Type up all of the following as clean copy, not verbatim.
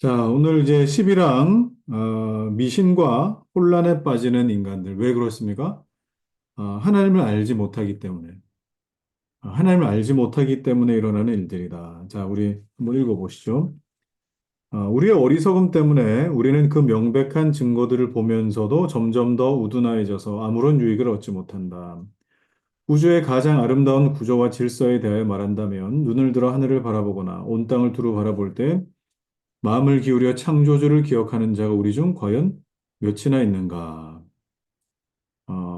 자, 오늘 이제 11항, 미신과 혼란에 빠지는 인간들. 왜 그렇습니까? 하나님을 알지 못하기 때문에. 하나님을 알지 못하기 때문에 일어나는 일들이다. 자, 우리 한번 읽어보시죠. 우리의 어리석음 때문에 우리는 그 명백한 증거들을 보면서도 점점 더 우둔하여져서 아무런 유익을 얻지 못한다. 우주의 가장 아름다운 구조와 질서에 대하여 말한다면 눈을 들어 하늘을 바라보거나 온 땅을 두루 바라볼 때 마음을 기울여 창조주를 기억하는 자가 우리 중 과연 몇이나 있는가?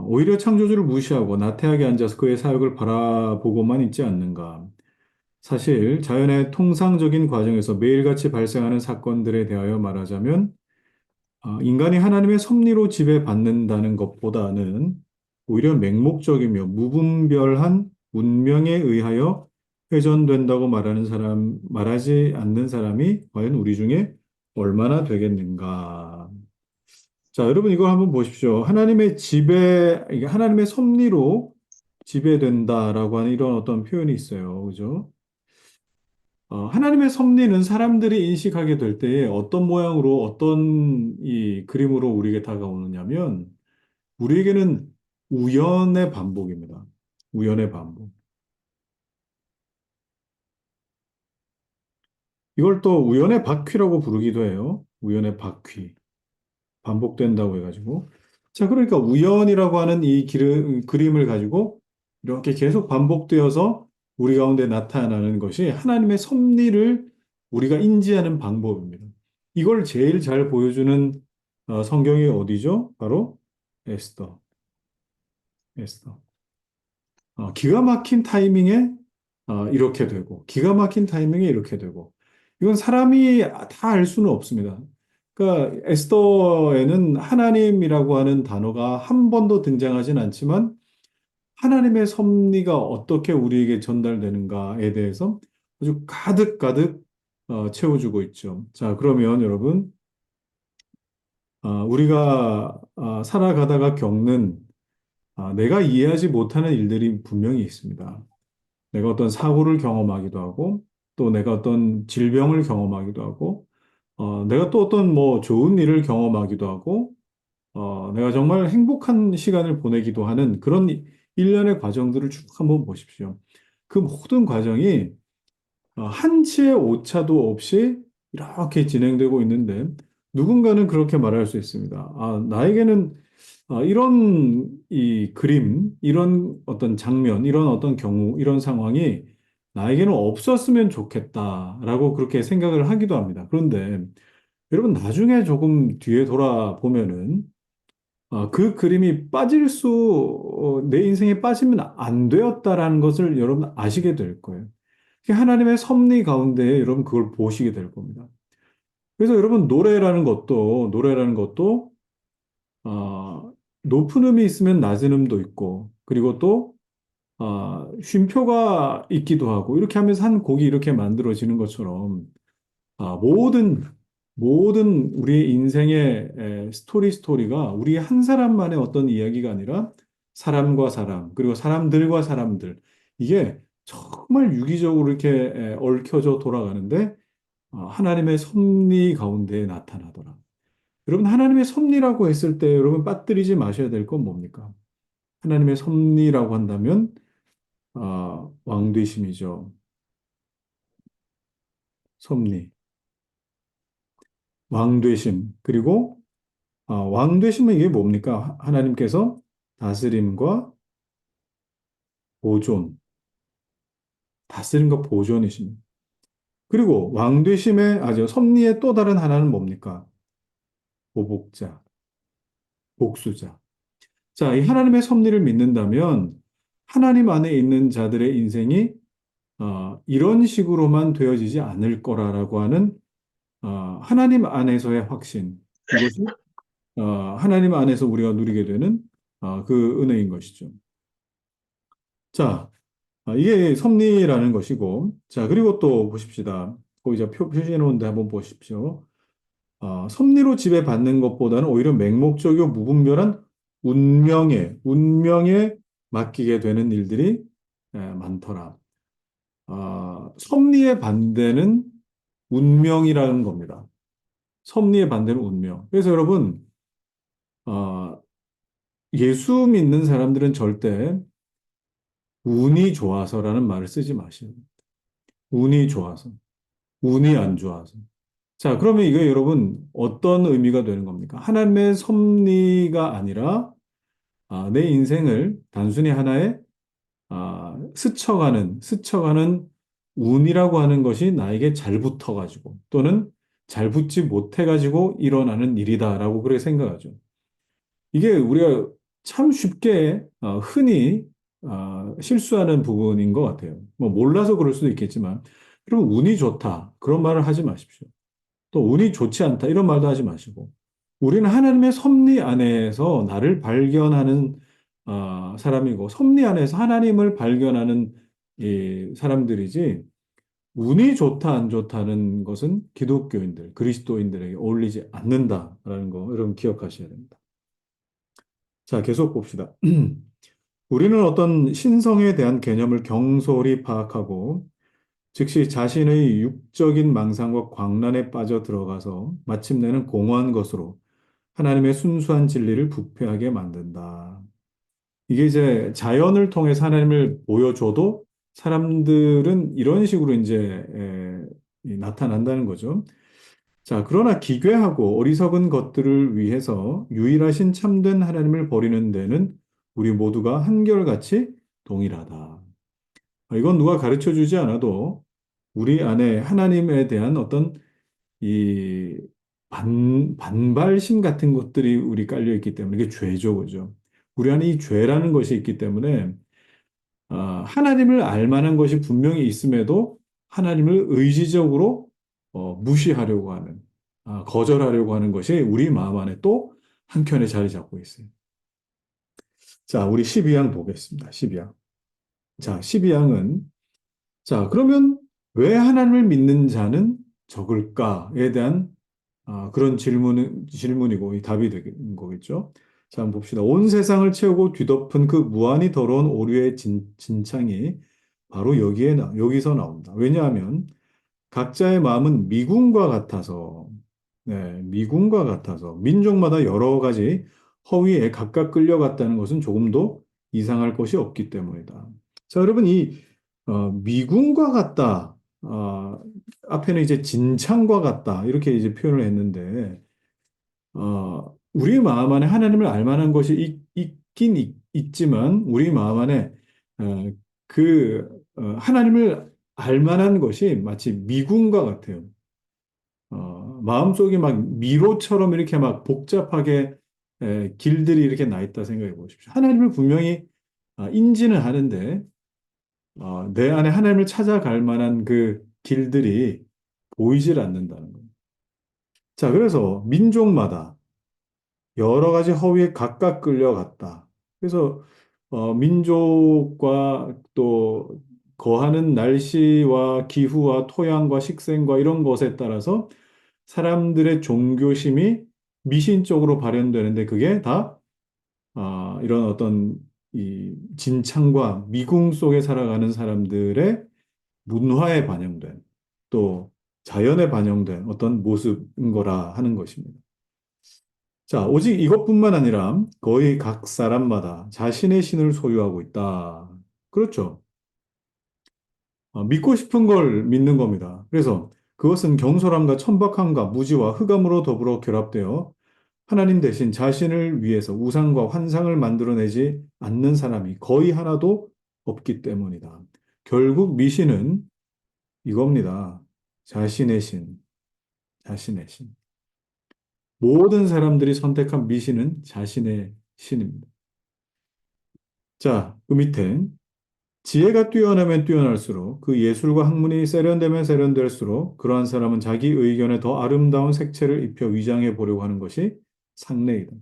오히려 창조주를 무시하고 나태하게 앉아서 그의 사역을 바라보고만 있지 않는가? 사실 자연의 통상적인 과정에서 매일같이 발생하는 사건들에 대하여 말하자면 인간이 하나님의 섭리로 지배받는다는 것보다는 오히려 맹목적이며 무분별한 운명에 의하여 회전된다고 말하지 않는 사람이 과연 우리 중에 얼마나 되겠는가. 자, 여러분 이거 한번 보십시오. 이게 하나님의 섭리로 지배된다라고 하는 이런 어떤 표현이 있어요. 그죠? 하나님의 섭리는 사람들이 인식하게 될 때에 어떤 모양으로 어떤 이 그림으로 우리에게 다가오느냐면 우리에게는 우연의 반복입니다. 우연의 반복. 이걸 또 우연의 바퀴라고 부르기도 해요. 우연의 바퀴. 반복된다고 해가지고. 자, 그러니까 우연이라고 하는 그림을 가지고 이렇게 계속 반복되어서 우리 가운데 나타나는 것이 하나님의 섭리를 우리가 인지하는 방법입니다. 이걸 제일 잘 보여주는 성경이 어디죠? 바로 에스더. 에스더. 기가 막힌 타이밍에 이렇게 되고, 기가 막힌 타이밍에 이렇게 되고, 이건 사람이 다 알 수는 없습니다. 그러니까 에스더에는 하나님이라고 하는 단어가 한 번도 등장하진 않지만 하나님의 섭리가 어떻게 우리에게 전달되는가에 대해서 아주 가득가득 채워주고 있죠. 자, 그러면 여러분, 우리가 살아가다가 겪는 내가 이해하지 못하는 일들이 분명히 있습니다. 내가 어떤 사고를 경험하기도 하고, 또 내가 어떤 질병을 경험하기도 하고, 내가 또 어떤 뭐 좋은 일을 경험하기도 하고, 내가 정말 행복한 시간을 보내기도 하는 그런 일련의 과정들을 쭉 한번 보십시오. 그 모든 과정이 한치의 오차도 없이 이렇게 진행되고 있는데, 누군가는 그렇게 말할 수 있습니다. 나에게는 이런 이 그림, 이런 어떤 장면, 이런 어떤 경우, 이런 상황이 나에게는 없었으면 좋겠다라고 그렇게 생각을 하기도 합니다. 그런데 여러분 나중에 조금 뒤에 돌아보면은 그 그림이 내 인생에 빠지면 안 되었다라는 것을 여러분 아시게 될 거예요. 하나님의 섭리 가운데 여러분 그걸 보시게 될 겁니다. 그래서 여러분 노래라는 것도 높은 음이 있으면 낮은 음도 있고, 그리고 또, 쉼표가 있기도 하고, 이렇게 하면서 한 곡이 이렇게 만들어지는 것처럼, 아, 모든, 모든 우리의 인생의 스토리가 우리 한 사람만의 어떤 이야기가 아니라 사람과 사람, 그리고 사람들과 사람들, 이게 정말 유기적으로 이렇게 얽혀져 돌아가는데, 하나님의 섭리 가운데 나타나더라. 여러분, 하나님의 섭리라고 했을 때 여러분 빠뜨리지 마셔야 될 건 뭡니까? 하나님의 섭리라고 한다면 왕되심이죠. 섭리, 왕되심. 그리고 왕되심은 이게 뭡니까? 하나님께서 다스림과 보존, 다스림과 보존이십니다. 그리고 섭리의 또 다른 하나는 뭡니까? 보복자, 복수자. 자, 이 하나님의 섭리를 믿는다면 하나님 안에 있는 자들의 인생이 이런 식으로만 되어지지 않을 거라라고 하는 하나님 안에서의 확신. 이것이 하나님 안에서 우리가 누리게 되는 그 은혜인 것이죠. 자, 이게 섭리라는 것이고, 자, 그리고 또 보십시다. 거기 제가 표시해 놓은데 한번 보십시오. 섭리로 지배받는 것보다는 오히려 맹목적이고 무분별한 운명에 맡기게 되는 일들이 많더라. 섭리의 반대는 운명이라는 겁니다. 섭리의 반대는 운명. 그래서 여러분, 어, 예수 믿는 사람들은 절대 운이 좋아서라는 말을 쓰지 마시고, 운이 좋아서, 운이 안 좋아서. 자, 그러면 이거 여러분 어떤 의미가 되는 겁니까? 하나님의 섭리가 아니라 내 인생을 단순히 하나의 스쳐가는 운이라고 하는 것이 나에게 잘 붙어가지고 또는 잘 붙지 못해가지고 일어나는 일이다라고 그렇게 생각하죠. 이게 우리가 참 쉽게 흔히 실수하는 부분인 것 같아요. 뭐 몰라서 그럴 수도 있겠지만, 그리고 운이 좋다 그런 말을 하지 마십시오. 또 운이 좋지 않다 이런 말도 하지 마시고, 우리는 하나님의 섭리 안에서 나를 발견하는 사람이고 섭리 안에서 하나님을 발견하는 이 사람들이지, 운이 좋다 안 좋다는 것은 기독교인들, 그리스도인들에게 어울리지 않는다라는 거 여러분 기억하셔야 됩니다. 자, 계속 봅시다. 우리는 어떤 신성에 대한 개념을 경솔히 파악하고 즉시 자신의 육적인 망상과 광란에 빠져 들어가서 마침내는 공허한 것으로 하나님의 순수한 진리를 부패하게 만든다. 이게 이제 자연을 통해서 하나님을 보여줘도 사람들은 이런 식으로 이제 이 나타난다는 거죠. 자, 그러나 기괴하고 어리석은 것들을 위해서 유일하신 참된 하나님을 버리는 데는 우리 모두가 한결같이 동일하다. 이건 누가 가르쳐 주지 않아도 우리 안에 하나님에 대한 어떤 이 반발심 같은 것들이 우리 깔려 있기 때문에 이게 죄죠, 그죠? 우리 안에 이 죄라는 것이 있기 때문에 하나님을 알 만한 것이 분명히 있음에도 하나님을 의지적으로 무시하려고 하는, 거절하려고 하는 것이 우리 마음 안에 또 한켠에 자리 잡고 있어요. 자, 우리 12양 보겠습니다. 12양. 자, 12양은 자, 그러면 왜 하나님을 믿는 자는 적을까에 대한 그런 질문이고 이 답이 되는 거겠죠. 자, 한번 봅시다. 온 세상을 채우고 뒤덮은 그 무한히 더러운 오류의 진창이 바로 여기서 나온다. 왜냐하면 각자의 마음은 미궁과 같아서, 네, 미궁과 같아서 민족마다 여러 가지 허위에 각각 끌려갔다는 것은 조금도 이상할 것이 없기 때문이다. 자, 여러분 이 미궁과 같다. 앞에는 이제 진창과 같다. 이렇게 이제 표현을 했는데, 우리 마음 안에 하나님을 알 만한 것이 있긴 있지만, 우리 마음 안에 어, 하나님을 알 만한 것이 마치 미궁과 같아요. 마음속이 막 미로처럼 이렇게 막 복잡하게 길들이 이렇게 나 있다 생각해 보십시오. 하나님을 분명히 인지는 하는데, 내 안에 하나님을 찾아갈 만한 그 길들이 보이질 않는다는 거예요. 자, 그래서 민족마다 여러 가지 허위에 각각 끌려갔다. 그래서 민족과 또 거하는 날씨와 기후와 토양과 식생과 이런 것에 따라서 사람들의 종교심이 미신적으로 발현되는데 그게 다 이런 어떤 이 진창과 미궁 속에 살아가는 사람들의 문화에 반영된 또 자연에 반영된 어떤 모습인 거라 하는 것입니다. 자, 오직 이것뿐만 아니라 거의 각 사람마다 자신의 신을 소유하고 있다. 그렇죠. 믿고 싶은 걸 믿는 겁니다. 그래서 그것은 경솔함과 천박함과 무지와 흑암으로 더불어 결합되어 하나님 대신 자신을 위해서 우상과 환상을 만들어내지 않는 사람이 거의 하나도 없기 때문이다. 결국 미신은 이겁니다. 자신의 신, 자신의 신. 모든 사람들이 선택한 미신은 자신의 신입니다. 자, 그 밑에 지혜가 뛰어나면 뛰어날수록 그 예술과 학문이 세련되면 세련될수록 그러한 사람은 자기 의견에 더 아름다운 색채를 입혀 위장해 보려고 하는 것이 상례이다.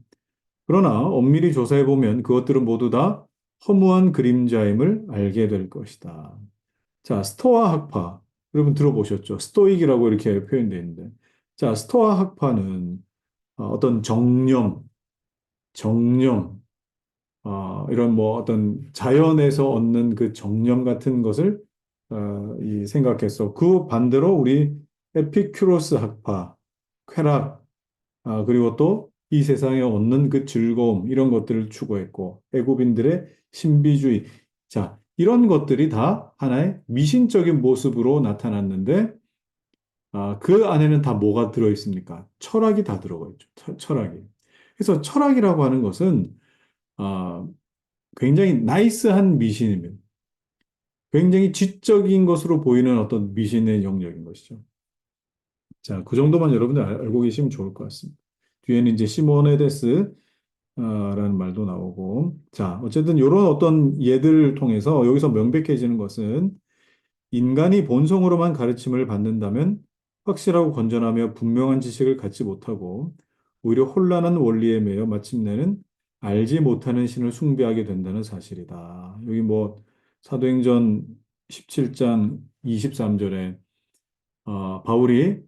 그러나 엄밀히 조사해 보면 그것들은 모두 다 허무한 그림자임을 알게 될 것이다. 자, 스토아 학파. 여러분 들어보셨죠? 스토익이라고 이렇게 표현되어 있는데. 자, 스토아 학파는 어떤 정념, 이런 뭐 어떤 자연에서 얻는 그 정념 같은 것을 이 생각해서 그 반대로 우리 에피큐로스 학파, 쾌락, 그리고 또 이 세상에 얻는 그 즐거움, 이런 것들을 추구했고, 애굽인들의 신비주의. 자, 이런 것들이 다 하나의 미신적인 모습으로 나타났는데, 그 안에는 다 뭐가 들어있습니까? 철학이 다 들어가 있죠. 철학이. 그래서 철학이라고 하는 것은, 아, 굉장히 나이스한 미신이면, 굉장히 지적인 것으로 보이는 어떤 미신의 영역인 것이죠. 자, 그 정도만 여러분들 알고 계시면 좋을 것 같습니다. 뒤에는 이제 시모네데스, 라는 말도 나오고. 자, 어쨌든 이런 어떤 예들을 통해서 여기서 명백해지는 것은 인간이 본성으로만 가르침을 받는다면 확실하고 건전하며 분명한 지식을 갖지 못하고 오히려 혼란한 원리에 매여 마침내는 알지 못하는 신을 숭배하게 된다는 사실이다. 여기 뭐 사도행전 17장 23절에 바울이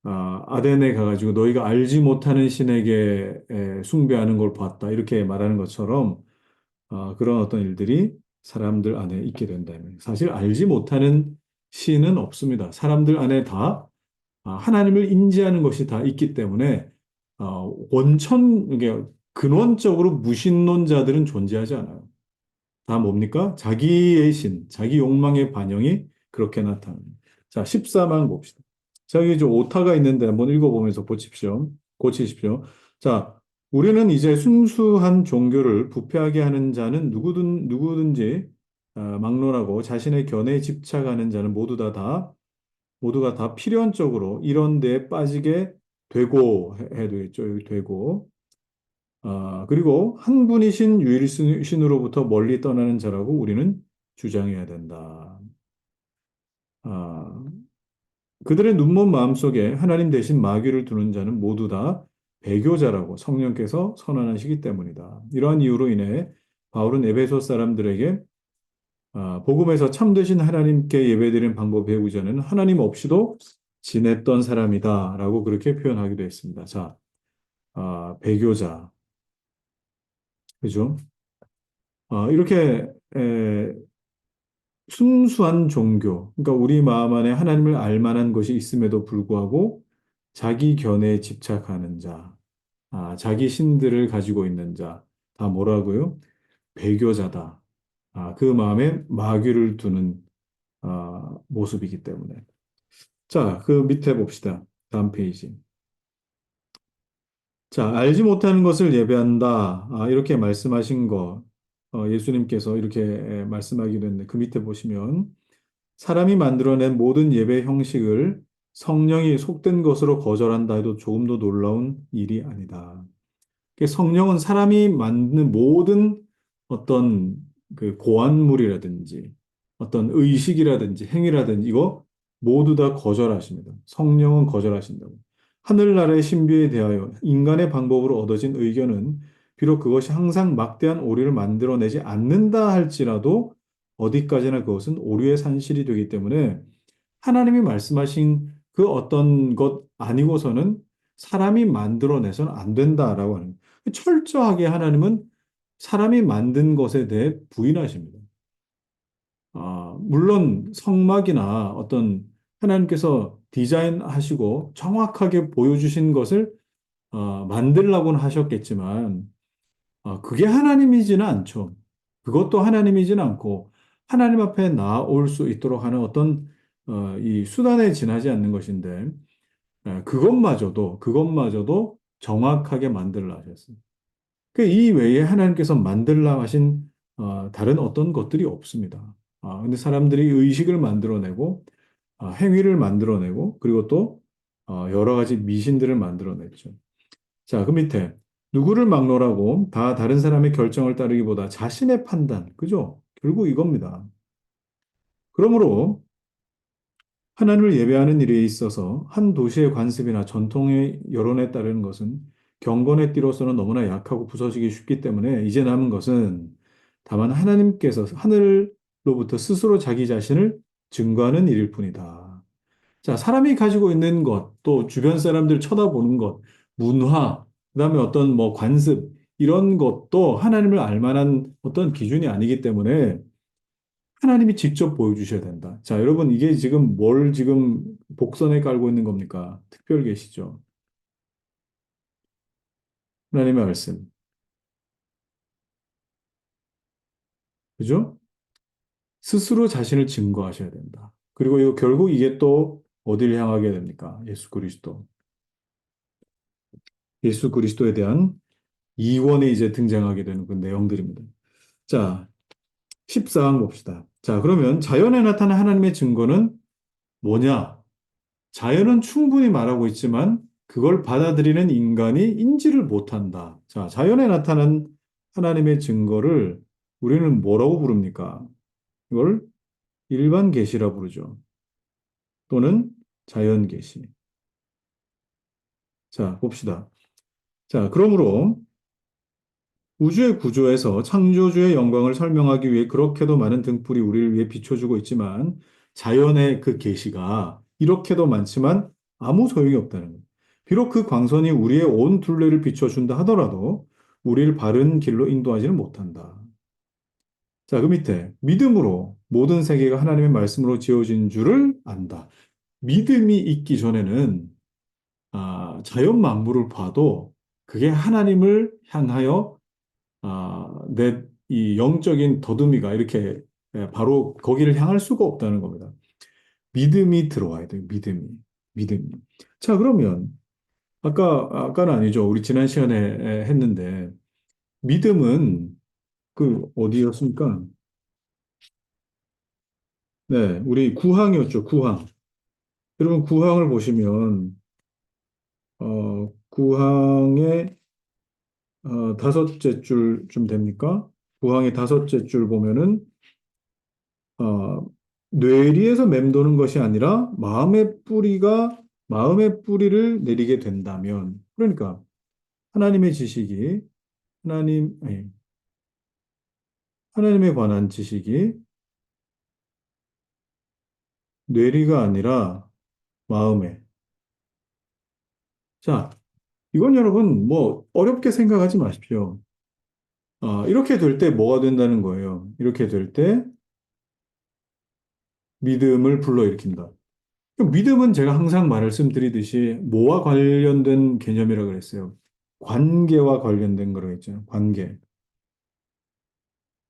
아덴에 가가지고 너희가 알지 못하는 신에게 숭배하는 걸 봤다. 이렇게 말하는 것처럼 그런 어떤 일들이 사람들 안에 있게 된다면 사실 알지 못하는 신은 없습니다. 사람들 안에 다 하나님을 인지하는 것이 다 있기 때문에 이게 근원적으로 무신론자들은 존재하지 않아요. 다 뭡니까? 자기의 신, 자기 욕망의 반영이 그렇게 나타납니다. 자, 14만 봅시다. 자, 여기 좀 오타가 있는데 한번 읽어보면서 고치십시오. 자, 우리는 이제 순수한 종교를 부패하게 하는 자는 누구든지 막론하고 자신의 견해에 집착하는 자는 모두가 다 필연적으로 이런 데에 빠지게 되고 해도 있죠. 여기 되고. 그리고 한 분이신 유일신으로부터 멀리 떠나는 자라고 우리는 주장해야 된다. 아, 그들의 눈먼 마음속에 하나님 대신 마귀를 두는 자는 모두 다 배교자라고 성령께서 선언하시기 때문이다. 이러한 이유로 인해 바울은 에베소 사람들에게 복음에서 참되신 하나님께 예배드리는 방법 배우기 전에는 하나님 없이도 지냈던 사람이다라고 그렇게 표현하기도 했습니다. 자, 배교자, 그죠? 이렇게 순수한 종교, 그러니까 우리 마음 안에 하나님을 알 만한 것이 있음에도 불구하고 자기 견해에 집착하는 자, 자기 신들을 가지고 있는 자, 다 뭐라고요? 배교자다. 그 마음에 마귀를 두는 모습이기 때문에. 자, 그 밑에 봅시다. 다음 페이지. 자, 알지 못하는 것을 예배한다. 이렇게 말씀하신 거, 예수님께서 이렇게 말씀하기도 했는데, 그 밑에 보시면, 사람이 만들어낸 모든 예배 형식을 성령이 속된 것으로 거절한다 해도 조금도 놀라운 일이 아니다. 성령은 사람이 만드는 모든 어떤 그 고안물이라든지 어떤 의식이라든지 행위라든지 이거 모두 다 거절하십니다. 성령은 거절하신다고. 하늘나라의 신비에 대하여 인간의 방법으로 얻어진 의견은 비록 그것이 항상 막대한 오류를 만들어내지 않는다 할지라도 어디까지나 그것은 오류의 산실이 되기 때문에 하나님이 말씀하신 그 어떤 것 아니고서는 사람이 만들어내서는 안 된다라고 하는 거예요. 철저하게 하나님은 사람이 만든 것에 대해 부인하십니다. 물론 성막이나 어떤 하나님께서 디자인하시고 정확하게 보여주신 것을 만들라고는 하셨겠지만 그게 하나님이지는 않죠. 그것도 하나님이지는 않고 하나님 앞에 나올 수 있도록 하는 어떤 이 수단에 지나지 않는 것인데 그것마저도 정확하게 만들라 하셨어요. 이 외에 하나님께서 만들라 하신 다른 어떤 것들이 없습니다. 근데 사람들이 의식을 만들어내고 행위를 만들어내고 그리고 또 여러 가지 미신들을 만들어냈죠. 자, 그 밑에 누구를 막론하고 다 다른 사람의 결정을 따르기보다 자신의 판단, 그죠? 결국 이겁니다. 그러므로 하나님을 예배하는 일에 있어서 한 도시의 관습이나 전통의 여론에 따르는 것은 경건의 띠로서는 너무나 약하고 부서지기 쉽기 때문에 이제 남은 것은 다만 하나님께서 하늘로부터 스스로 자기 자신을 증거하는 일일 뿐이다. 자, 사람이 가지고 있는 것, 또 주변 사람들 쳐다보는 것, 문화, 그다음에 어떤 뭐 관습, 이런 것도 하나님을 알 만한 어떤 기준이 아니기 때문에 하나님이 직접 보여주셔야 된다. 자, 여러분, 이게 지금 뭘 지금 복선에 깔고 있는 겁니까? 특별 계시죠? 하나님의 말씀. 그죠? 스스로 자신을 증거하셔야 된다. 그리고 이거 결국 이게 또 어디를 향하게 됩니까? 예수 그리스도. 예수 그리스도에 대한 이원이 이제 등장하게 되는 그 내용들입니다. 자, 14항 봅시다. 자, 그러면 자연에 나타난 하나님의 증거는 뭐냐? 자연은 충분히 말하고 있지만 그걸 받아들이는 인간이 인지를 못한다. 자, 자연에 나타난 하나님의 증거를 우리는 뭐라고 부릅니까? 이걸 일반 계시라 부르죠. 또는 자연 계시. 자, 봅시다. 자, 그러므로 우주의 구조에서 창조주의 영광을 설명하기 위해 그렇게도 많은 등불이 우리를 위해 비춰주고 있지만 자연의 그 계시가 이렇게도 많지만 아무 소용이 없다는 거예요. 비록 그 광선이 우리의 온 둘레를 비춰준다 하더라도 우리를 바른 길로 인도하지는 못한다. 자, 그 밑에 믿음으로 모든 세계가 하나님의 말씀으로 지어진 줄을 안다. 믿음이 있기 전에는 자연 만물을 봐도 그게 하나님을 향하여 내 이 영적인 더듬이가 이렇게 바로 거기를 향할 수가 없다는 겁니다. 믿음이 들어와야 돼요. 믿음이. 믿음이. 자, 그러면 아까는 아니죠. 우리 지난 시간에 했는데 믿음은 그 어디였습니까? 네, 우리 구항이었죠. 구항. 여러분 구항을 보시면 구항의 다섯째 줄쯤 됩니까? 구항의 다섯째 줄 보면은 어, 뇌리에서 맴도는 것이 아니라 마음의 뿌리를 내리게 된다면, 그러니까 하나님의 지식이 아니, 하나님에 관한 지식이 뇌리가 아니라 마음에. 자, 이건 여러분 뭐 어렵게 생각하지 마십시오. 이렇게 될 때 뭐가 된다는 거예요? 이렇게 될 때 믿음을 불러일으킨다. 믿음은 제가 항상 말씀드리듯이 뭐와 관련된 개념이라고 그랬어요. 관계와 관련된 거라고 했죠. 관계.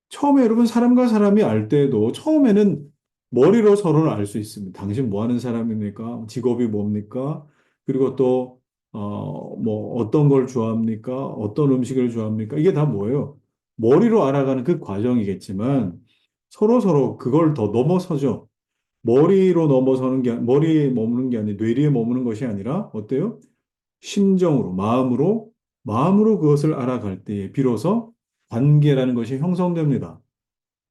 처음에 여러분 사람과 사람이 알 때에도 처음에는 머리로 서로를 알 수 있습니다. 당신 뭐 하는 사람입니까? 직업이 뭡니까? 그리고 또, 뭐 어떤 걸 좋아합니까? 어떤 음식을 좋아합니까? 이게 다 뭐예요? 머리로 알아가는 그 과정이겠지만 서로 그걸 더 넘어서죠. 머리로 넘어서는 게, 머리에 머무는 게 아니라 뇌리에 머무는 것이 아니라 어때요? 심정으로, 마음으로 그것을 알아갈 때에 비로소 관계라는 것이 형성됩니다.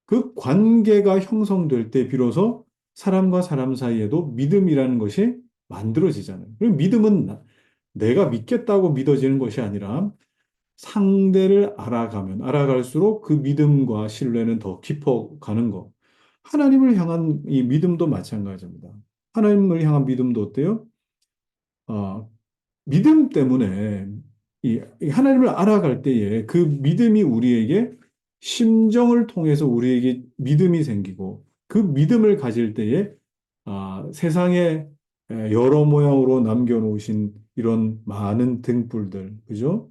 그 관계가 형성될 때 비로소 사람과 사람 사이에도 믿음이라는 것이 만들어지잖아요. 그리고 믿음은 내가 믿겠다고 믿어지는 것이 아니라 상대를 알아갈수록 그 믿음과 신뢰는 더 깊어가는 거. 하나님을 향한 이 믿음도 마찬가지입니다. 하나님을 향한 믿음도 어때요? 아, 믿음 때문에 이 하나님을 알아갈 때에 그 믿음이 우리에게 심정을 통해서 우리에게 믿음이 생기고 그 믿음을 가질 때에 세상에 여러 모양으로 남겨놓으신 이런 많은 등불들, 그죠?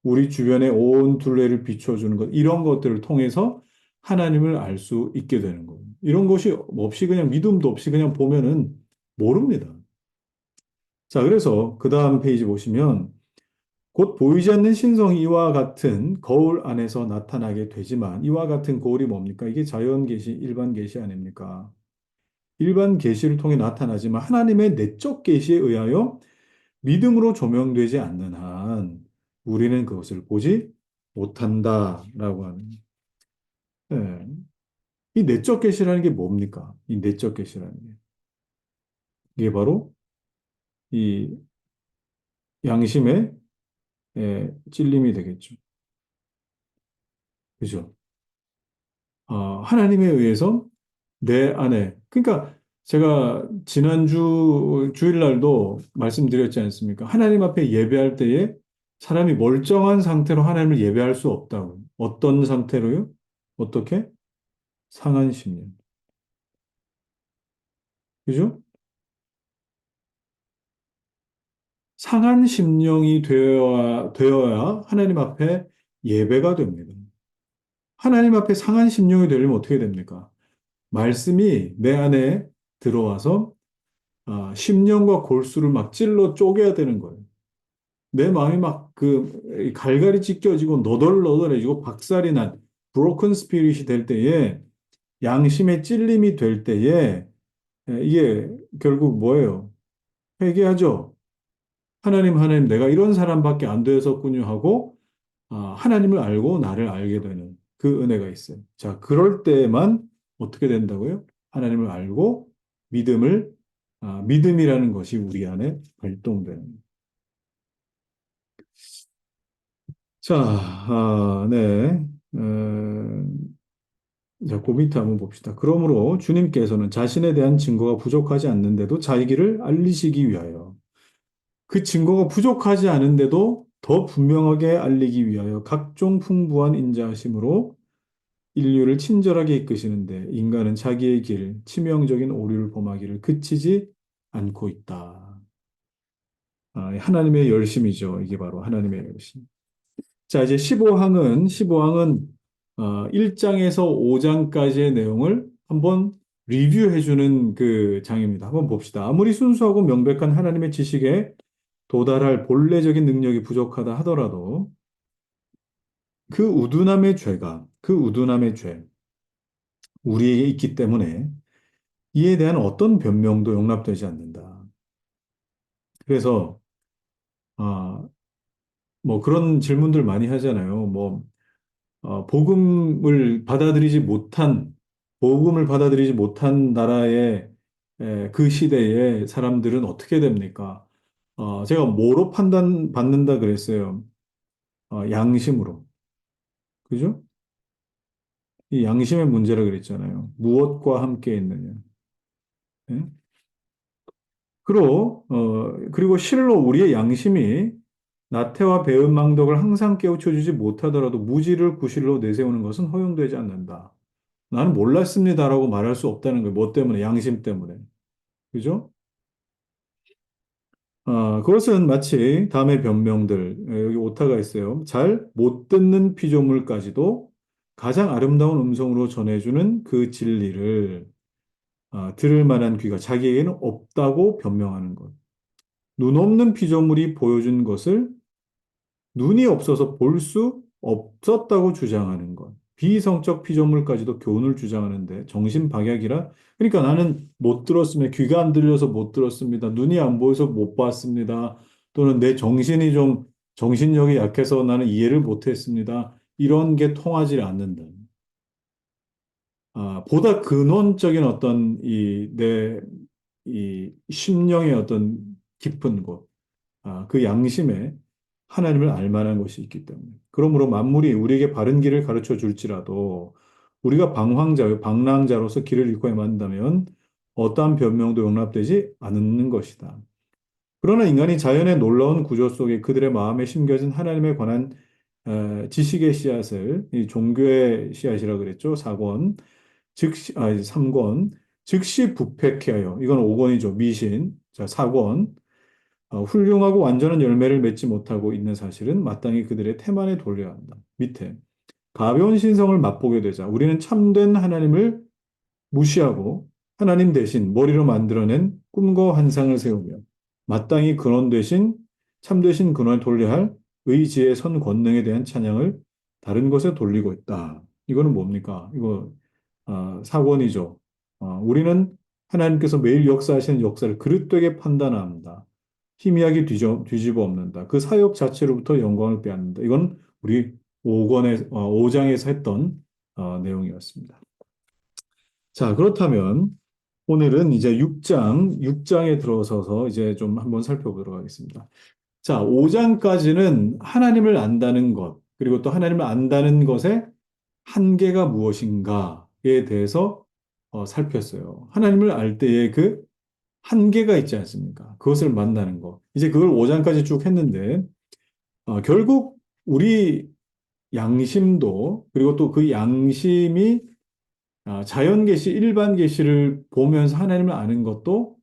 우리 주변에 온 둘레를 비춰주는 것, 이런 것들을 통해서 하나님을 알 수 있게 되는 거예요. 이런 것이 없이 그냥 믿음도 없이 그냥 보면은 모릅니다. 자, 그래서 그 다음 페이지 보시면 곧 보이지 않는 신성이 이와 같은 거울 안에서 나타나게 되지만 이와 같은 거울이 뭡니까? 이게 자연 계시, 일반 계시 아닙니까? 일반 계시를 통해 나타나지만 하나님의 내적 계시에 의하여 믿음으로 조명되지 않는 한 우리는 그것을 보지 못한다라고 하는. 예. 이 내적 계시라는 게 뭡니까? 이 내적 계시라는 게. 이게 바로 이 양심의 찔림이 되겠죠. 그죠? 하나님에 의해서 내 안에, 그러니까 제가 지난주 주일날도 말씀드렸지 않습니까? 하나님 앞에 예배할 때에 사람이 멀쩡한 상태로 하나님을 예배할 수 없다고. 어떤 상태로요? 어떻게? 상한 심령. 그죠? 상한 심령이 되어야 하나님 앞에 예배가 됩니다. 하나님 앞에 상한 심령이 되려면 어떻게 됩니까? 말씀이 내 안에 들어와서 심령과 골수를 막 찔러 쪼개야 되는 거예요. 내 마음이 막 그 갈갈이 찢겨지고 너덜너덜해지고 박살이 난 broken spirit이 될 때에 양심의 찔림이 될 때에 이게 결국 뭐예요? 회개하죠. 하나님, 내가 이런 사람밖에 안 되었군요 하고 하나님을 알고 나를 알게 되는 그 은혜가 있어요. 자, 그럴 때만 어떻게 된다고요? 하나님을 알고 믿음이라는 것이 우리 안에 발동되는. 자, 네. 자, 그 밑에 한번 봅시다. 그러므로 주님께서는 자신에 대한 증거가 부족하지 않는데도 자기를 알리시기 위하여 그 증거가 부족하지 않은데도 더 분명하게 알리기 위하여 각종 풍부한 인자하심으로 인류를 친절하게 이끄시는데 인간은 자기의 길, 치명적인 오류를 범하기를 그치지 않고 있다. 하나님의 열심이죠. 이게 바로 하나님의 열심. 자, 이제 15항은 1장에서 5장까지의 내용을 한번 리뷰해주는 그 장입니다. 한번 봅시다. 아무리 순수하고 명백한 하나님의 지식에 도달할 본래적인 능력이 부족하다 하더라도 그 우둔함의 죄, 우리에게 있기 때문에 이에 대한 어떤 변명도 용납되지 않는다. 그래서, 아, 뭐 그런 질문들 많이 하잖아요. 복음을 받아들이지 못한 나라의 그 시대의 사람들은 어떻게 됩니까? 제가 뭐로 판단받는다 그랬어요. 양심으로. 그죠? 이 양심의 문제라 그랬잖아요. 무엇과 함께 있느냐. 예? 그리고 실로 우리의 양심이 나태와 배은망덕을 항상 깨우쳐주지 못하더라도 무지를 구실로 내세우는 것은 허용되지 않는다. 나는 몰랐습니다라고 말할 수 없다는 거예요. 뭐 때문에? 양심 때문에. 그죠? 그것은 마치 다음의 변명들, 여기 오타가 있어요. 잘 못 듣는 피조물까지도 가장 아름다운 음성으로 전해주는 그 진리를 들을 만한 귀가 자기에게는 없다고 변명하는 것. 눈 없는 피조물이 보여준 것을 눈이 없어서 볼 수 없었다고 주장하는 것. 비성적 피조물까지도 교훈을 주장하는데 정신박약이라 그러니까 나는 못 들었습니다. 귀가 안 들려서 못 들었습니다. 눈이 안 보여서 못 봤습니다. 또는 내 정신력이 약해서 나는 이해를 못했습니다. 이런 게 통하지 않는다. 보다 근원적인 어떤 이 심령의 어떤 깊은 곳, 그 양심에 하나님을 알 만한 것이 있기 때문에. 그러므로 만물이 우리에게 바른 길을 가르쳐 줄지라도 우리가 방랑자로서 길을 잃고 헤맨다면 어떠한 변명도 용납되지 않는 것이다. 그러나 인간이 자연의 놀라운 구조 속에 그들의 마음에 심겨진 하나님에 관한 지식의 씨앗을 이 종교의 씨앗이라 그랬죠. 3권 즉시 부패케 하여 이건 5권이죠. 미신. 자, 4권 훌륭하고 완전한 열매를 맺지 못하고 있는 사실은 마땅히 그들의 태만에 돌려야 한다. 밑에 가벼운 신성을 맛보게 되자 우리는 참된 하나님을 무시하고 하나님 대신 머리로 만들어낸 꿈과 환상을 세우며 마땅히 근원 대신 참되신 근원에 돌려야 할 의지의 선 권능에 대한 찬양을 다른 것에 돌리고 있다. 이거는 뭡니까? 이거 사권이죠. 우리는 하나님께서 매일 역사하시는 역사를 그릇되게 판단합니다. 희미하게 뒤집어 엎는다. 그 사역 자체로부터 영광을 빼앗는다. 이건 우리 5장에서 했던 내용이었습니다. 자, 그렇다면 오늘은 이제 6장에 들어서서 이제 좀 한번 살펴보도록 하겠습니다. 자, 5장까지는 하나님을 안다는 것, 그리고 또 하나님을 안다는 것의 한계가 무엇인가에 대해서 살폈어요. 하나님을 알 때의 그 한계가 있지 않습니까? 그것을 만나는 것. 이제 그걸 5장까지 쭉 했는데, 결국 우리 양심도, 그리고 또 그 양심이 자연 계시, 일반 계시를 보면서 하나님을 아는 것도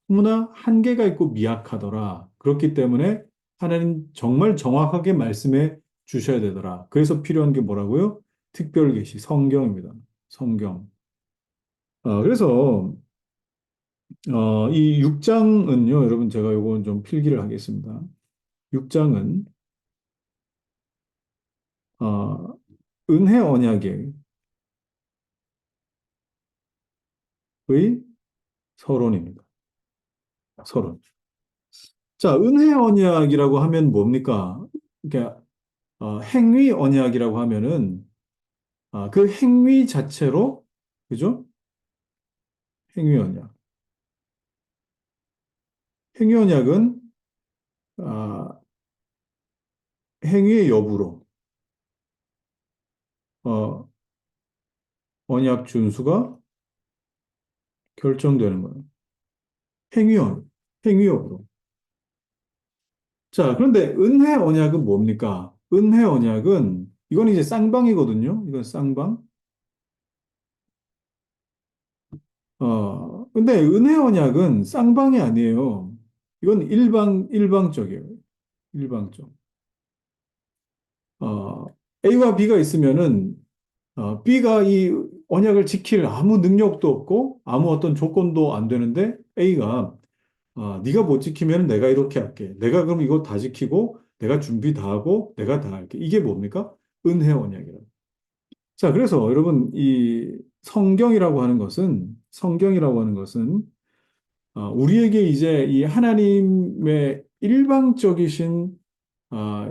너무나 한계가 있고 미약하더라. 그렇기 때문에 하나님 정말 정확하게 말씀해 주셔야 되더라. 그래서 필요한 게 뭐라고요? 특별 계시, 성경입니다. 성경. 그래서 이 6장은요, 여러분 제가 요건 좀 필기를 하겠습니다. 6장은 은혜 언약의 서론입니다. 서론. 자, 은혜 언약이라고 하면 뭡니까? 그러니까 행위 언약이라고 하면은 그 행위 자체로 그죠? 행위 언약. 행위 언약은 아, 행위의 여부로 어, 언약 준수가 결정되는 거예요. 행위 여부로. 자, 그런데 은혜 언약은 뭡니까? 은혜 언약은 이건 이제 쌍방이거든요. 이건 쌍방. 근데 은혜 언약은 쌍방이 아니에요. 이건 일방적이에요. 일방적. 어, A와 B가 있으면은 B가 이 언약을 지킬 아무 능력도 없고 아무 어떤 조건도 안 되는데 A가 네가 못 지키면 내가 이렇게 할게. 내가 그럼 이거 다 지키고 내가 준비 다 하고 내가 다 할게. 이게 뭡니까? 은혜 언약이라고. 자, 그래서 여러분 이 성경이라고 하는 것은 우리에게 이제 이 하나님의 일방적이신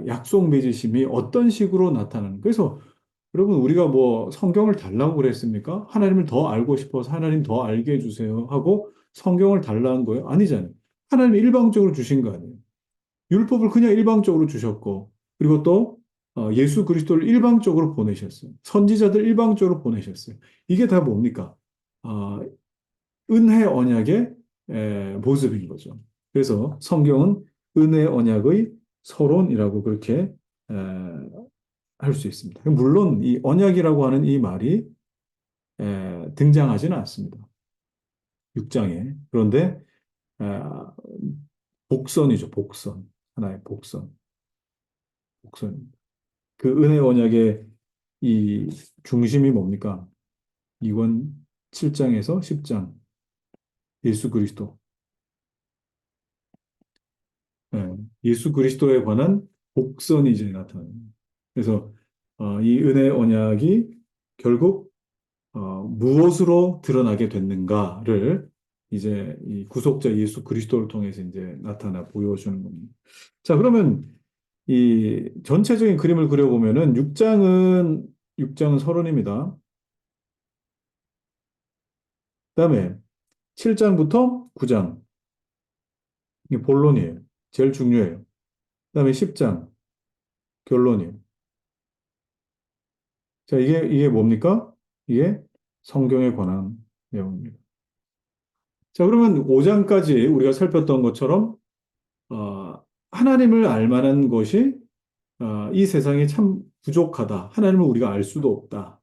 약속 맺으심이 어떤 식으로 나타나는. 그래서 여러분 우리가 뭐 성경을 달라고 그랬습니까? 하나님을 더 알고 싶어서 하나님 더 알게 해주세요 하고 성경을 달라는 거예요? 아니잖아요. 하나님이 일방적으로 주신 거 아니에요. 율법을 그냥 일방적으로 주셨고 그리고 또 예수 그리스도를 일방적으로 보내셨어요. 선지자들 일방적으로 보내셨어요. 이게 다 뭡니까? 아, 은혜 언약의 모습인 거죠. 그래서 성경은 은혜 언약의 서론이라고 그렇게 할 수 있습니다. 물론 이 언약이라고 하는 이 말이 등장하지는 않습니다. 6장에. 그런데 에, 복선이죠. 복선. 하나의 복선. 복선. 그 은혜 언약의 이 중심이 뭡니까? 이권 7장에서 10장. 예수 그리스도. 예수 그리스도에 관한 복선이 이제 나타납니다. 그래서 이 은혜 언약이 결국 무엇으로 드러나게 됐는가를 이제 이 구속자 예수 그리스도를 통해서 이제 나타나 보여주는 겁니다. 자, 그러면 이 전체적인 그림을 그려보면은 6장은 서론입니다. 그다음에 7장부터 9장 이게 본론이에요. 제일 중요해요. 그다음에 10장 결론이에요. 자, 이게 뭡니까? 이게 성경에 관한 내용입니다. 자, 그러면 5장까지 우리가 살폈던 것처럼 어, 하나님을 알 만한 것이 이 세상에 참 부족하다. 하나님을 우리가 알 수도 없다.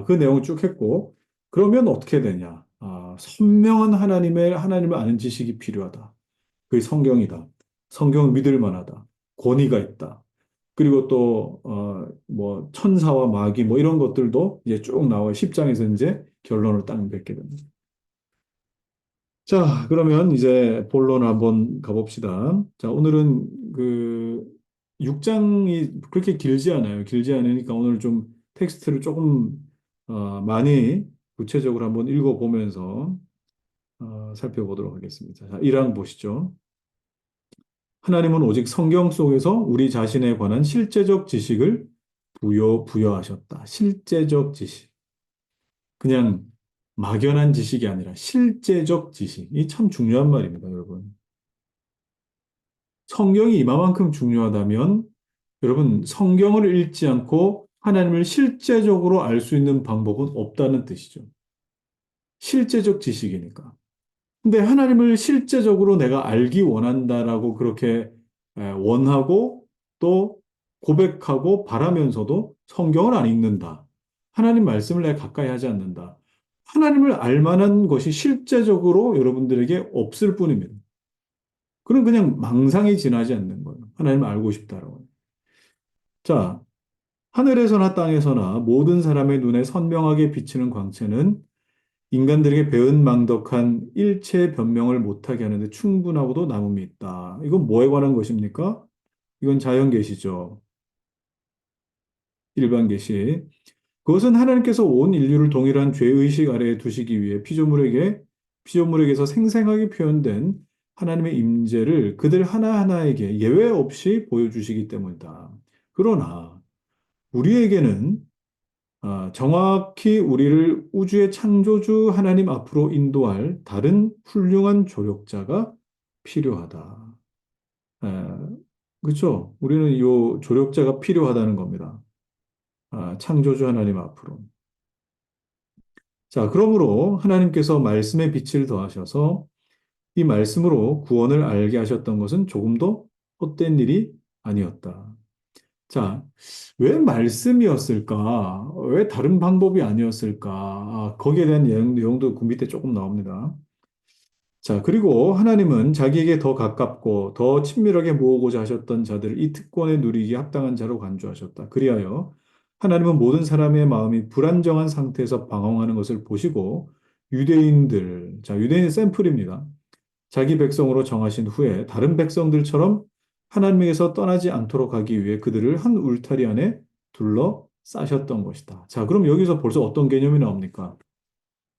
그 내용을 쭉 했고, 그러면 어떻게 되냐? 선명한 하나님을 아는 지식이 필요하다. 그게 성경이다. 성경은 믿을 만하다. 권위가 있다. 그리고 또, 뭐, 천사와 마귀, 뭐, 이런 것들도 이제 쭉 나와요. 10장에서 이제 결론을 딱 맺게 됩니다. 자, 그러면 이제 본론 한번 가봅시다. 자, 오늘은 그 6장이 그렇게 길지 않아요. 길지 않으니까 오늘 좀 텍스트를 조금 많이 구체적으로 한번 읽어보면서 살펴보도록 하겠습니다. 자, 1장 보시죠. 하나님은 오직 성경 속에서 우리 자신에 관한 실제적 지식을 부여하셨다. 실제적 지식. 그냥 막연한 지식이 아니라 실제적 지식. 이 참 중요한 말입니다, 여러분. 성경이 이만큼 중요하다면 여러분 성경을 읽지 않고 하나님을 실제적으로 알 수 있는 방법은 없다는 뜻이죠. 실제적 지식이니까. 근데 하나님을 실제적으로 내가 알기 원한다라고 그렇게 원하고 또 고백하고 바라면서도 성경을 안 읽는다. 하나님 말씀을 내가 가까이 하지 않는다. 하나님을 알 만한 것이 실제적으로 여러분들에게 없을 뿐입니다. 그럼 그냥 망상이 지나지 않는 거예요. 하나님을 알고 싶다라고. 자, 하늘에서나 땅에서나 모든 사람의 눈에 선명하게 비치는 광채는 인간들에게 배은망덕한 일체 변명을 못하게 하는데 충분하고도 남음이 있다. 이건 뭐에 관한 것입니까? 이건 자연계시죠. 일반계시. 그것은 하나님께서 온 인류를 동일한 죄의식 아래에 두시기 위해 피조물에게서 생생하게 표현된 하나님의 임재를 그들 하나하나에게 예외 없이 보여주시기 때문이다. 그러나 우리에게는 정확히 우리를 우주의 창조주 하나님 앞으로 인도할 다른 훌륭한 조력자가 필요하다. 에, 그렇죠? 우리는 이 조력자가 필요하다는 겁니다. 창조주 하나님 앞으로. 자, 그러므로 하나님께서 말씀의 빛을 더하셔서 이 말씀으로 구원을 알게 하셨던 것은 조금도 헛된 일이 아니었다. 자, 왜 말씀이었을까? 왜 다른 방법이 아니었을까? 거기에 대한 내용도 그 밑에 조금 나옵니다. 자, 그리고 하나님은 자기에게 더 가깝고 더 친밀하게 모으고자 하셨던 자들을 이 특권에 누리기에 합당한 자로 간주하셨다. 그리하여 하나님은 모든 사람의 마음이 불안정한 상태에서 방황하는 것을 보시고 유대인 샘플입니다. 자기 백성으로 정하신 후에 다른 백성들처럼 하나님에게서 떠나지 않도록 하기 위해 그들을 한 울타리 안에 둘러 싸셨던 것이다. 자, 그럼 여기서 벌써 어떤 개념이 나옵니까?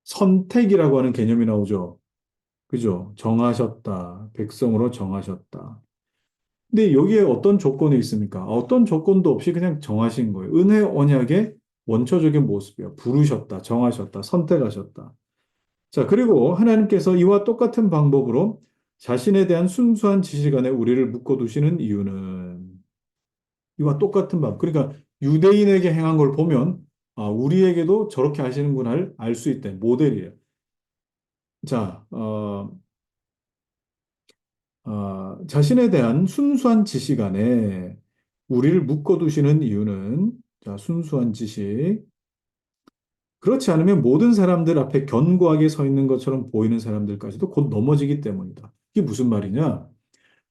선택이라고 하는 개념이 나오죠. 그죠? 정하셨다. 백성으로 정하셨다. 근데 여기에 어떤 조건이 있습니까? 어떤 조건도 없이 그냥 정하신 거예요. 은혜 언약의 원초적인 모습이에요. 부르셨다, 정하셨다, 선택하셨다. 자, 그리고 하나님께서 이와 똑같은 방법으로 자신에 대한 순수한 지식 안에 우리를 묶어두시는 이유는 이와 똑같은 방법. 그러니까 유대인에게 행한 걸 보면 우리에게도 저렇게 하시는구나를 알 수 있다. 모델이에요. 자, 자신에 대한 순수한 지식 안에 우리를 묶어두시는 이유는 자, 순수한 지식. 그렇지 않으면 모든 사람들 앞에 견고하게 서 있는 것처럼 보이는 사람들까지도 곧 넘어지기 때문이다. 이게 무슨 말이냐?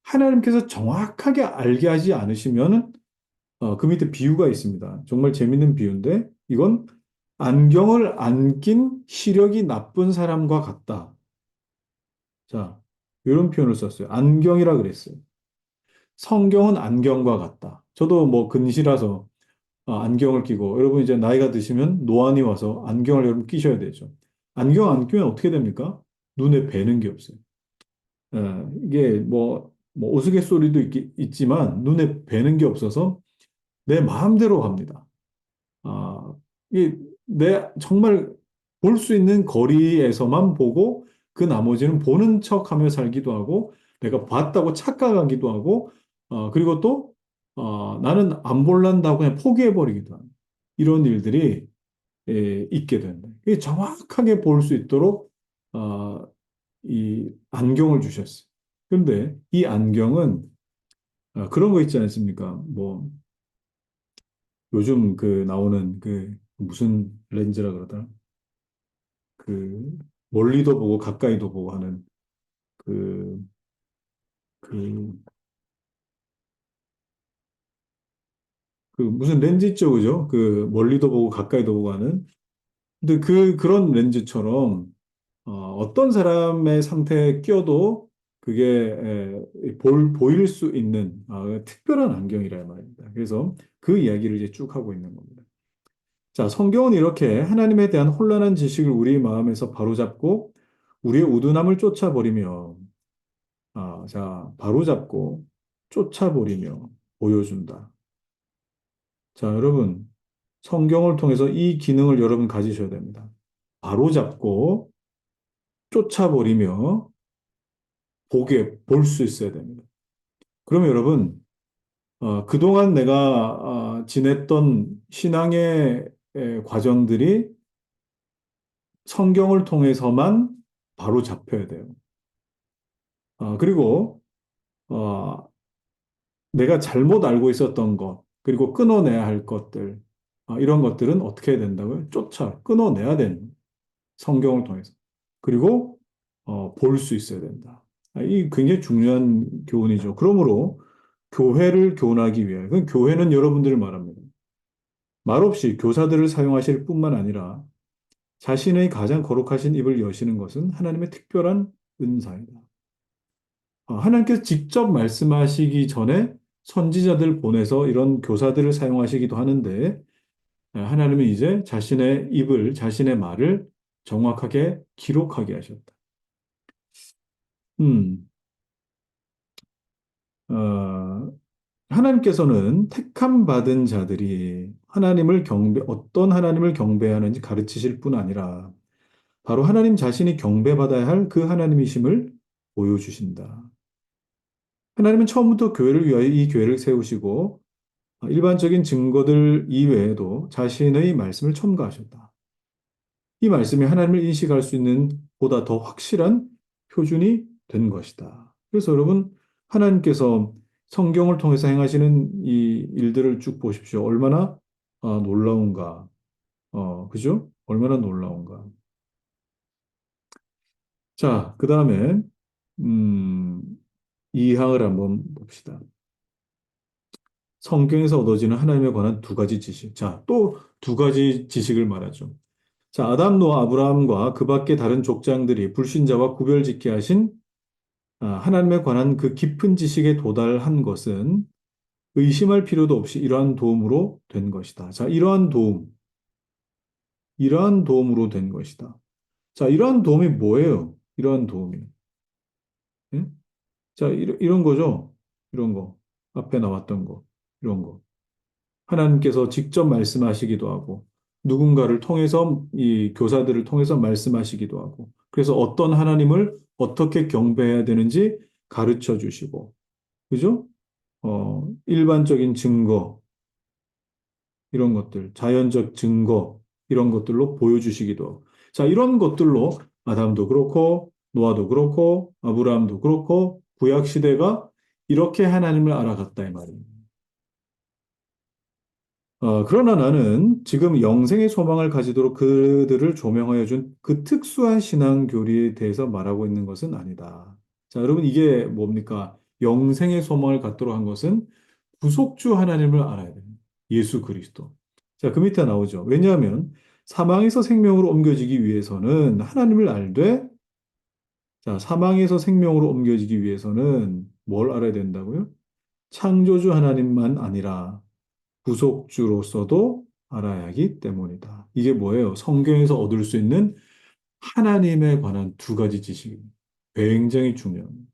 하나님께서 정확하게 알게 하지 않으시면 그 밑에 비유가 있습니다. 정말 재밌는 비유인데 이건 안경을 안 낀 시력이 나쁜 사람과 같다. 자, 이런 표현을 썼어요. 안경이라 그랬어요. 성경은 안경과 같다. 저도 뭐 근시라서 안경을 끼고 여러분 이제 나이가 드시면 노안이 와서 안경을 여러분 끼셔야 되죠. 안경 안 끼면 어떻게 됩니까? 눈에 뵈는 게 없어요. 이게 뭐 우스갯소리도 있지만 눈에 뵈는 게 없어서 내 마음대로 갑니다. 아, 내 정말 볼 수 있는 거리에서만 보고 그 나머지는 보는 척하며 살기도 하고 내가 봤다고 착각하기도 하고 그리고 또 나는 안 볼란다고 그냥 포기해버리기도 하는 이런 일들이 있게 된다. 이게 정확하게 볼 수 있도록 어, 이 안경을 주셨어요. 근데 이 안경은 그런 거 있지 않습니까? 뭐 요즘 그 나오는 그 무슨 렌즈라 그러더라? 그 멀리도 보고 가까이도 보고 하는 그, 그, 그 무슨 렌즈 있죠, 그죠? 그 멀리도 보고 가까이도 보고 하는. 근데 그런 렌즈처럼 어떤 사람의 상태에 끼어도 그게 보일 수 있는 특별한 안경이라 말입니다. 그래서 그 이야기를 이제 쭉 하고 있는 겁니다. 자, 성경은 이렇게 하나님에 대한 혼란한 지식을 우리 마음에서 바로잡고 우리의 우둔함을 쫓아버리며, 바로잡고 쫓아버리며 보여준다. 자, 여러분, 성경을 통해서 이 기능을 여러분 가지셔야 됩니다. 바로잡고 쫓아버리며 볼 수 있어야 됩니다. 그러면 여러분, 그동안 내가 지냈던 신앙의 과정들이 성경을 통해서만 바로 잡혀야 돼요. 그리고 어, 내가 잘못 알고 있었던 것, 그리고 끊어내야 할 것들, 이런 것들은 어떻게 해야 된다고요? 끊어내야 되는. 성경을 통해서. 그리고 볼 수 있어야 된다. 이 굉장히 중요한 교훈이죠. 그러므로 교회를 교훈하기 위해, 그 교회는 여러분들을 말합니다. 말없이 교사들을 사용하실 뿐만 아니라 자신의 가장 거룩하신 입을 여시는 것은 하나님의 특별한 은사이다. 하나님께서 직접 말씀하시기 전에 선지자들 보내서 이런 교사들을 사용하시기도 하는데, 하나님은 이제 자신의 입을, 자신의 말을 정확하게 기록하게 하셨다. 음, 어, 하나님께서는 택함 받은 자들이 어떤 하나님을 경배하는지 가르치실 뿐 아니라 바로 하나님 자신이 경배받아야 할 그 하나님이심을 보여주신다. 하나님은 처음부터 교회를 위하여 이 교회를 세우시고 일반적인 증거들 이외에도 자신의 말씀을 첨가하셨다. 이 말씀이 하나님을 인식할 수 있는 보다 더 확실한 표준이 된 것이다. 그래서 여러분, 하나님께서 성경을 통해서 행하시는 이 일들을 쭉 보십시오. 얼마나 놀라운가. 그죠? 얼마나 놀라운가. 자, 그 다음에, 음, 이 항을 한번 봅시다. 성경에서 얻어지는 하나님에 관한 두 가지 지식. 자, 또 두 가지 지식을 말하죠. 자, 아담, 노아, 아브라함과 그 밖의 다른 족장들이 불신자와 구별짓게 하신 하나님에 관한 그 깊은 지식에 도달한 것은 의심할 필요도 없이 이러한 도움으로 된 것이다. 자, 이러한 도움으로 된 것이다. 자, 이러한 도움이 뭐예요? 이러한 도움이. 예? 자, 이런 거죠. 이런 거. 앞에 나왔던 거. 이런 거. 하나님께서 직접 말씀하시기도 하고, 누군가를 통해서, 이 교사들을 통해서 말씀하시기도 하고, 그래서 어떤 하나님을 어떻게 경배해야 되는지 가르쳐 주시고, 그죠? 일반적인 증거, 이런 것들, 자연적 증거, 이런 것들로 보여주시기도 하고. 자, 이런 것들로 아담도 그렇고, 노아도 그렇고, 아브라함도 그렇고, 구약 시대가 이렇게 하나님을 알아갔다, 이 말입니다. 그러나 나는 지금 영생의 소망을 가지도록 그들을 조명하여 준 그 특수한 신앙 교리에 대해서 말하고 있는 것은 아니다. 자, 여러분, 이게 뭡니까? 영생의 소망을 갖도록 한 것은 구속주 하나님을 알아야 됩니다. 예수 그리스도. 자, 그 밑에 나오죠. 왜냐하면 사망에서 생명으로 옮겨지기 위해서는 하나님을 알되, 자, 사망에서 생명으로 옮겨지기 위해서는 뭘 알아야 된다고요? 창조주 하나님만 아니라 구속주로서도 알아야 하기 때문이다. 이게 뭐예요? 성경에서 얻을 수 있는 하나님에 관한 두 가지 지식입니다. 굉장히 중요합니다.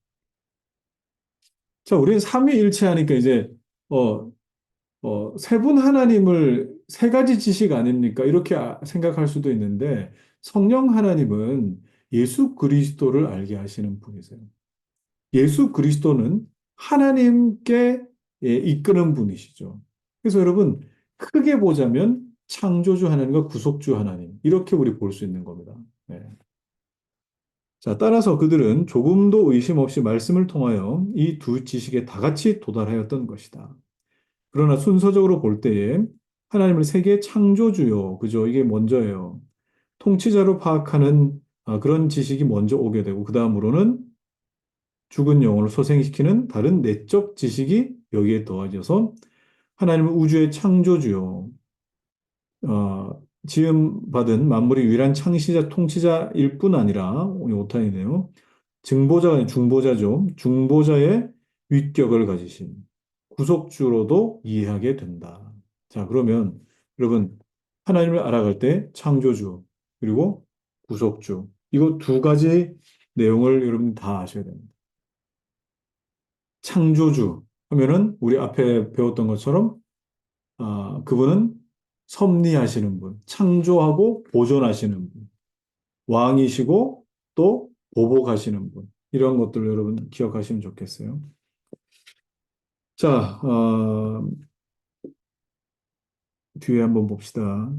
자, 우리는 삼위일체하니까 이제 어, 세 분 하나님을 세 가지 지식 아닙니까? 이렇게 생각할 수도 있는데 성령 하나님은 예수 그리스도를 알게 하시는 분이세요. 예수 그리스도는 하나님께 이끄는 분이시죠. 그래서 여러분, 크게 보자면 창조주 하나님과 구속주 하나님, 이렇게 우리 볼 수 있는 겁니다. 네. 자, 따라서 그들은 조금도 의심 없이 말씀을 통하여 이 두 지식에 다 같이 도달하였던 것이다. 그러나 순서적으로 볼 때에 하나님을 세계 창조주요, 그죠? 이게 먼저예요. 통치자로 파악하는 그런 지식이 먼저 오게 되고, 그 다음으로는 죽은 영혼을 소생시키는 다른 내적 지식이 여기에 더해져서 하나님은 우주의 창조주요, 지음 받은 만물의 유일한 창시자, 통치자일 뿐 아니라, 오탄이네요. 증보자가 아니라 중보자죠. 중보자의 위격을 가지신 구속주로도 이해하게 된다. 자, 그러면 여러분, 하나님을 알아갈 때 창조주, 그리고 구속주, 이거 두 가지 내용을 여러분 다 아셔야 됩니다. 창조주 하면은 우리 앞에 배웠던 것처럼 그분은 섭리하시는 분, 창조하고 보존하시는 분, 왕이시고 또 보복하시는 분. 이런 것들 여러분 기억하시면 좋겠어요. 자, 뒤에 한번 봅시다.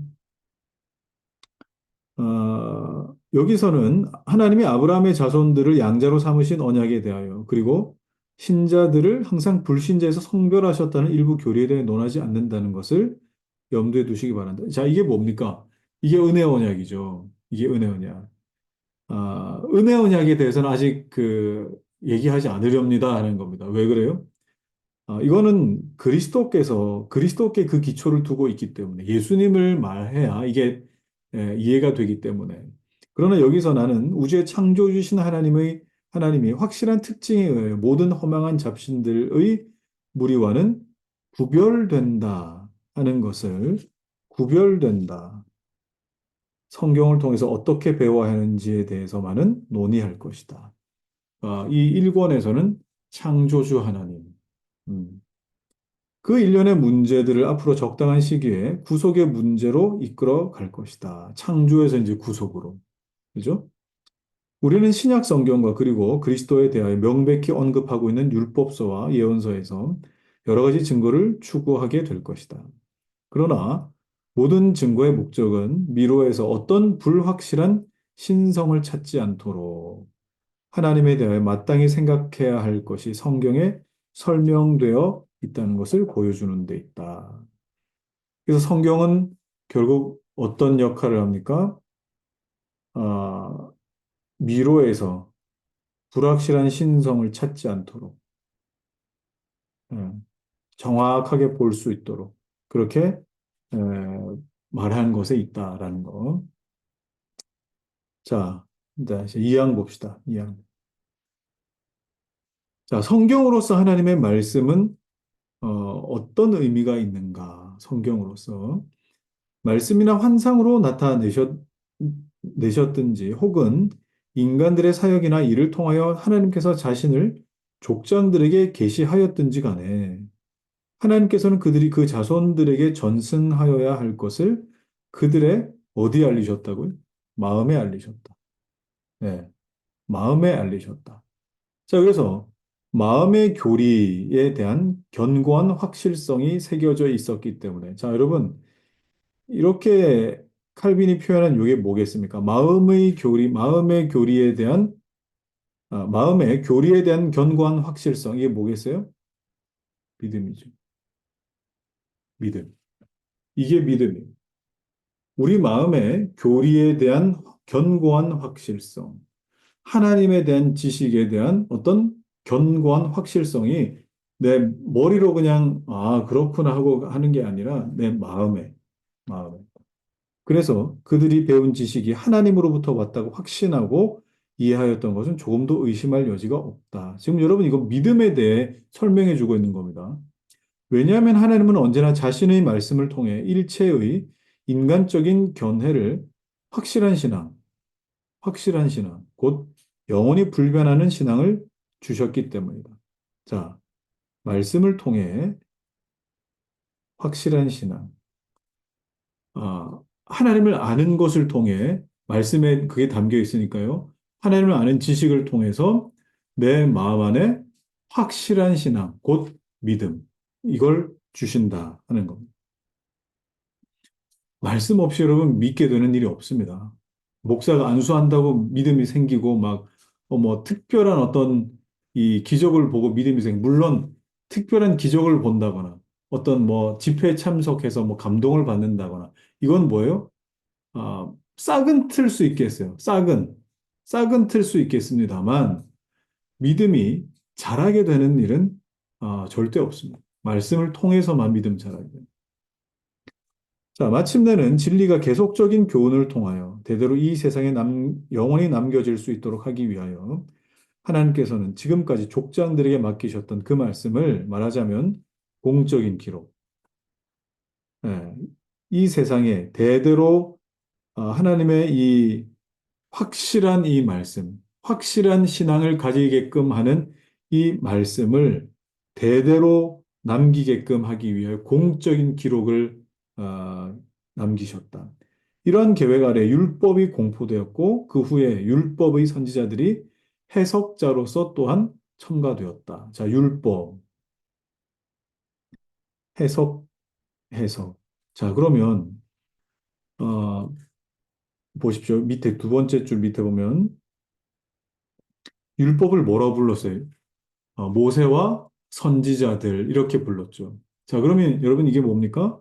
여기서는 하나님이 아브라함의 자손들을 양자로 삼으신 언약에 대하여 그리고 신자들을 항상 불신자에서 성별하셨다는 일부 교리에 대해 논하지 않는다는 것을 염두에 두시기 바란다. 자, 이게 뭡니까? 이게 은혜 언약이죠. 이게 은혜 언약. 은혜 언약에 대해서는 아직 얘기하지 않으렵니다 하는 겁니다. 왜 그래요? 이거는 그리스도께 그 기초를 두고 있기 때문에 예수님을 말해야 이게 이해가 되기 때문에. 그러나 여기서 나는 우주의 창조주신 하나님이 확실한 특징에 의해 모든 허망한 잡신들의 무리와는 구별된다 하는 것을 구별된다. 성경을 통해서 어떻게 배워야 하는지에 대해서만은 논의할 것이다. 이 1권에서는 창조주 하나님, 음, 그 일련의 문제들을 앞으로 적당한 시기에 구속의 문제로 이끌어 갈 것이다. 창조에서 이제 구속으로. 그죠? 우리는 신약 성경과 그리고 그리스도에 대하여 명백히 언급하고 있는 율법서와 예언서에서 여러 가지 증거를 추구하게 될 것이다. 그러나 모든 증거의 목적은 미로에서 어떤 불확실한 신성을 찾지 않도록 하나님에 대하여 마땅히 생각해야 할 것이 성경에 설명되어 있다는 것을 보여주는 데 있다. 그래서 성경은 결국 어떤 역할을 합니까? 아, 미로에서 불확실한 신성을 찾지 않도록 예, 정확하게 볼 수 있도록 그렇게 에, 말한 것에 있다라는 거. 자, 이제 2장 봅시다. 2장. 자, 성경으로서 하나님의 말씀은 어떤 의미가 있는가? 성경으로서. 말씀이나 환상으로 내셨든지 혹은 인간들의 사역이나 이를 통하여 하나님께서 자신을 족장들에게 계시하였든지 간에 하나님께서는 그들이 그 자손들에게 전승하여야 할 것을 그들의 어디에 알리셨다고요? 마음에 알리셨다. 네, 마음에 알리셨다. 자, 그래서 마음의 교리에 대한 견고한 확실성이 새겨져 있었기 때문에 자, 여러분 이렇게 칼빈이 표현한 이게 뭐겠습니까? 마음의 교리에 대한 마음의 교리에 대한 견고한 확실성 이게 뭐겠어요? 믿음이죠. 믿음. 이게 믿음이에요. 우리 마음의 교리에 대한 견고한 확실성, 하나님에 대한 지식에 대한 어떤 견고한 확실성이 내 머리로 그냥 그렇구나 하고 하는 게 아니라 내 마음에. 그래서 그들이 배운 지식이 하나님으로부터 왔다고 확신하고 이해하였던 것은 조금도 의심할 여지가 없다. 지금 여러분 이거 믿음에 대해 설명해 주고 있는 겁니다. 왜냐하면 하나님은 언제나 자신의 말씀을 통해 일체의 인간적인 견해를 확실한 신앙, 확실한 신앙, 곧 영원히 불변하는 신앙을 주셨기 때문이다. 자, 말씀을 통해 확실한 신앙. 하나님을 아는 것을 통해 말씀에 그게 담겨 있으니까요. 하나님을 아는 지식을 통해서 내 마음 안에 확실한 신앙, 곧 믿음, 이걸 주신다 하는 겁니다. 말씀 없이 여러분 믿게 되는 일이 없습니다. 목사가 안수한다고 믿음이 생기고 뭐 특별한 어떤 이 기적을 보고 믿음이 물론 특별한 기적을 본다거나 어떤 뭐 집회에 참석해서 뭐 감동을 받는다거나 이건 뭐예요? 싹은 틀 수 있겠어요. 싹은 틀 수 있겠습니다만 믿음이 자라게 되는 일은 절대 없습니다. 말씀을 통해서만 믿음 자라게 됩니다. 자, 마침내는 진리가 계속적인 교훈을 통하여 대대로 이 세상에 영원히 남겨질 수 있도록 하기 위하여 하나님께서는 지금까지 족장들에게 맡기셨던 그 말씀을 말하자면 공적인 기록, 예, 이 세상에 대대로 하나님의 이 확실한 이 말씀, 확실한 신앙을 가지게끔 하는 이 말씀을 대대로 남기게끔 하기 위해 공적인 기록을 어, 남기셨다. 이러한 계획 아래 율법이 공포되었고 그 후에 율법의 선지자들이 해석자로서 또한 첨가되었다. 자, 율법, 해석, 해석. 자, 그러면 어, 보십시오. 밑에 두 번째 줄 밑에 보면 율법을 뭐라고 불렀어요? 모세와 선지자들 이렇게 불렀죠. 자, 그러면 여러분 이게 뭡니까?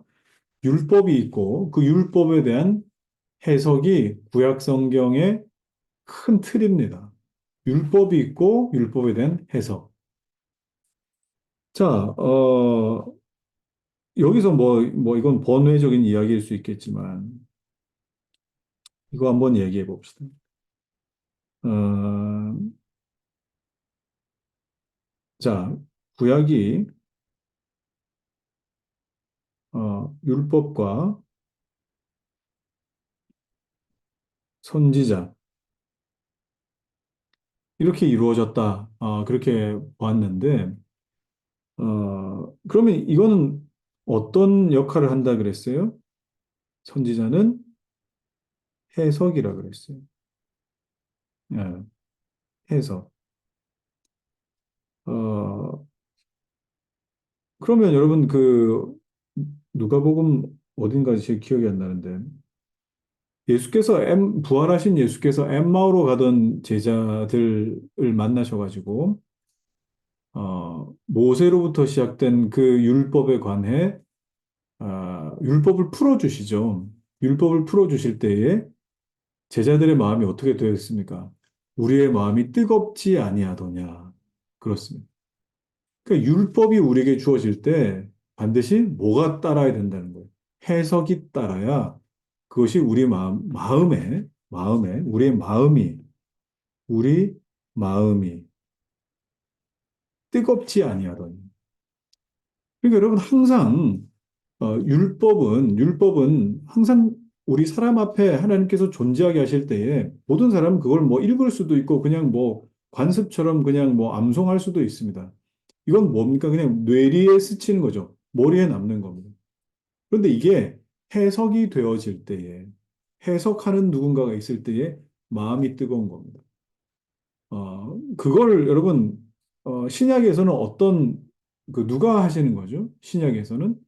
율법이 있고 그 율법에 대한 해석이 구약 성경의 큰 틀입니다. 율법이 있고 율법에 대한 해석. 자, 여기서 이건 번외적인 이야기일 수 있겠지만, 이거 한번 얘기해 봅시다. 어, 자, 구약이, 율법과 선지자, 이렇게 이루어졌다. 그렇게 보았는데, 그러면 이거는 어떤 역할을 한다 그랬어요? 선지자는 해석이라 그랬어요. 예, 해석. 어, 그러면 여러분 누가복음 어딘가 제 기억이 안 나는데 부활하신 예수께서 엠마오로 가던 제자들을 만나셔가지고 모세로부터 시작된 그 율법에 관해 율법을 풀어주시죠. 율법을 풀어주실 때에 제자들의 마음이 어떻게 되었습니까? 우리의 마음이 뜨겁지 아니하더냐. 그렇습니다. 그러니까 율법이 우리에게 주어질 때 반드시 뭐가 따라야 된다는 거예요. 해석이 따라야 그것이 우리 우리 마음이 뜨겁지 아니하더니. 그러니까 여러분 항상 율법은 항상 우리 사람 앞에 하나님께서 존재하게 하실 때에 모든 사람은 그걸 뭐 읽을 수도 있고 그냥 뭐 관습처럼 그냥 뭐 암송할 수도 있습니다. 이건 뭡니까? 그냥 뇌리에 스치는 거죠. 머리에 남는 겁니다. 그런데 이게 해석이 되어질 때에 해석하는 누군가가 있을 때에 마음이 뜨거운 겁니다. 그걸 여러분 신약에서는 누가 하시는 거죠? 신약에서는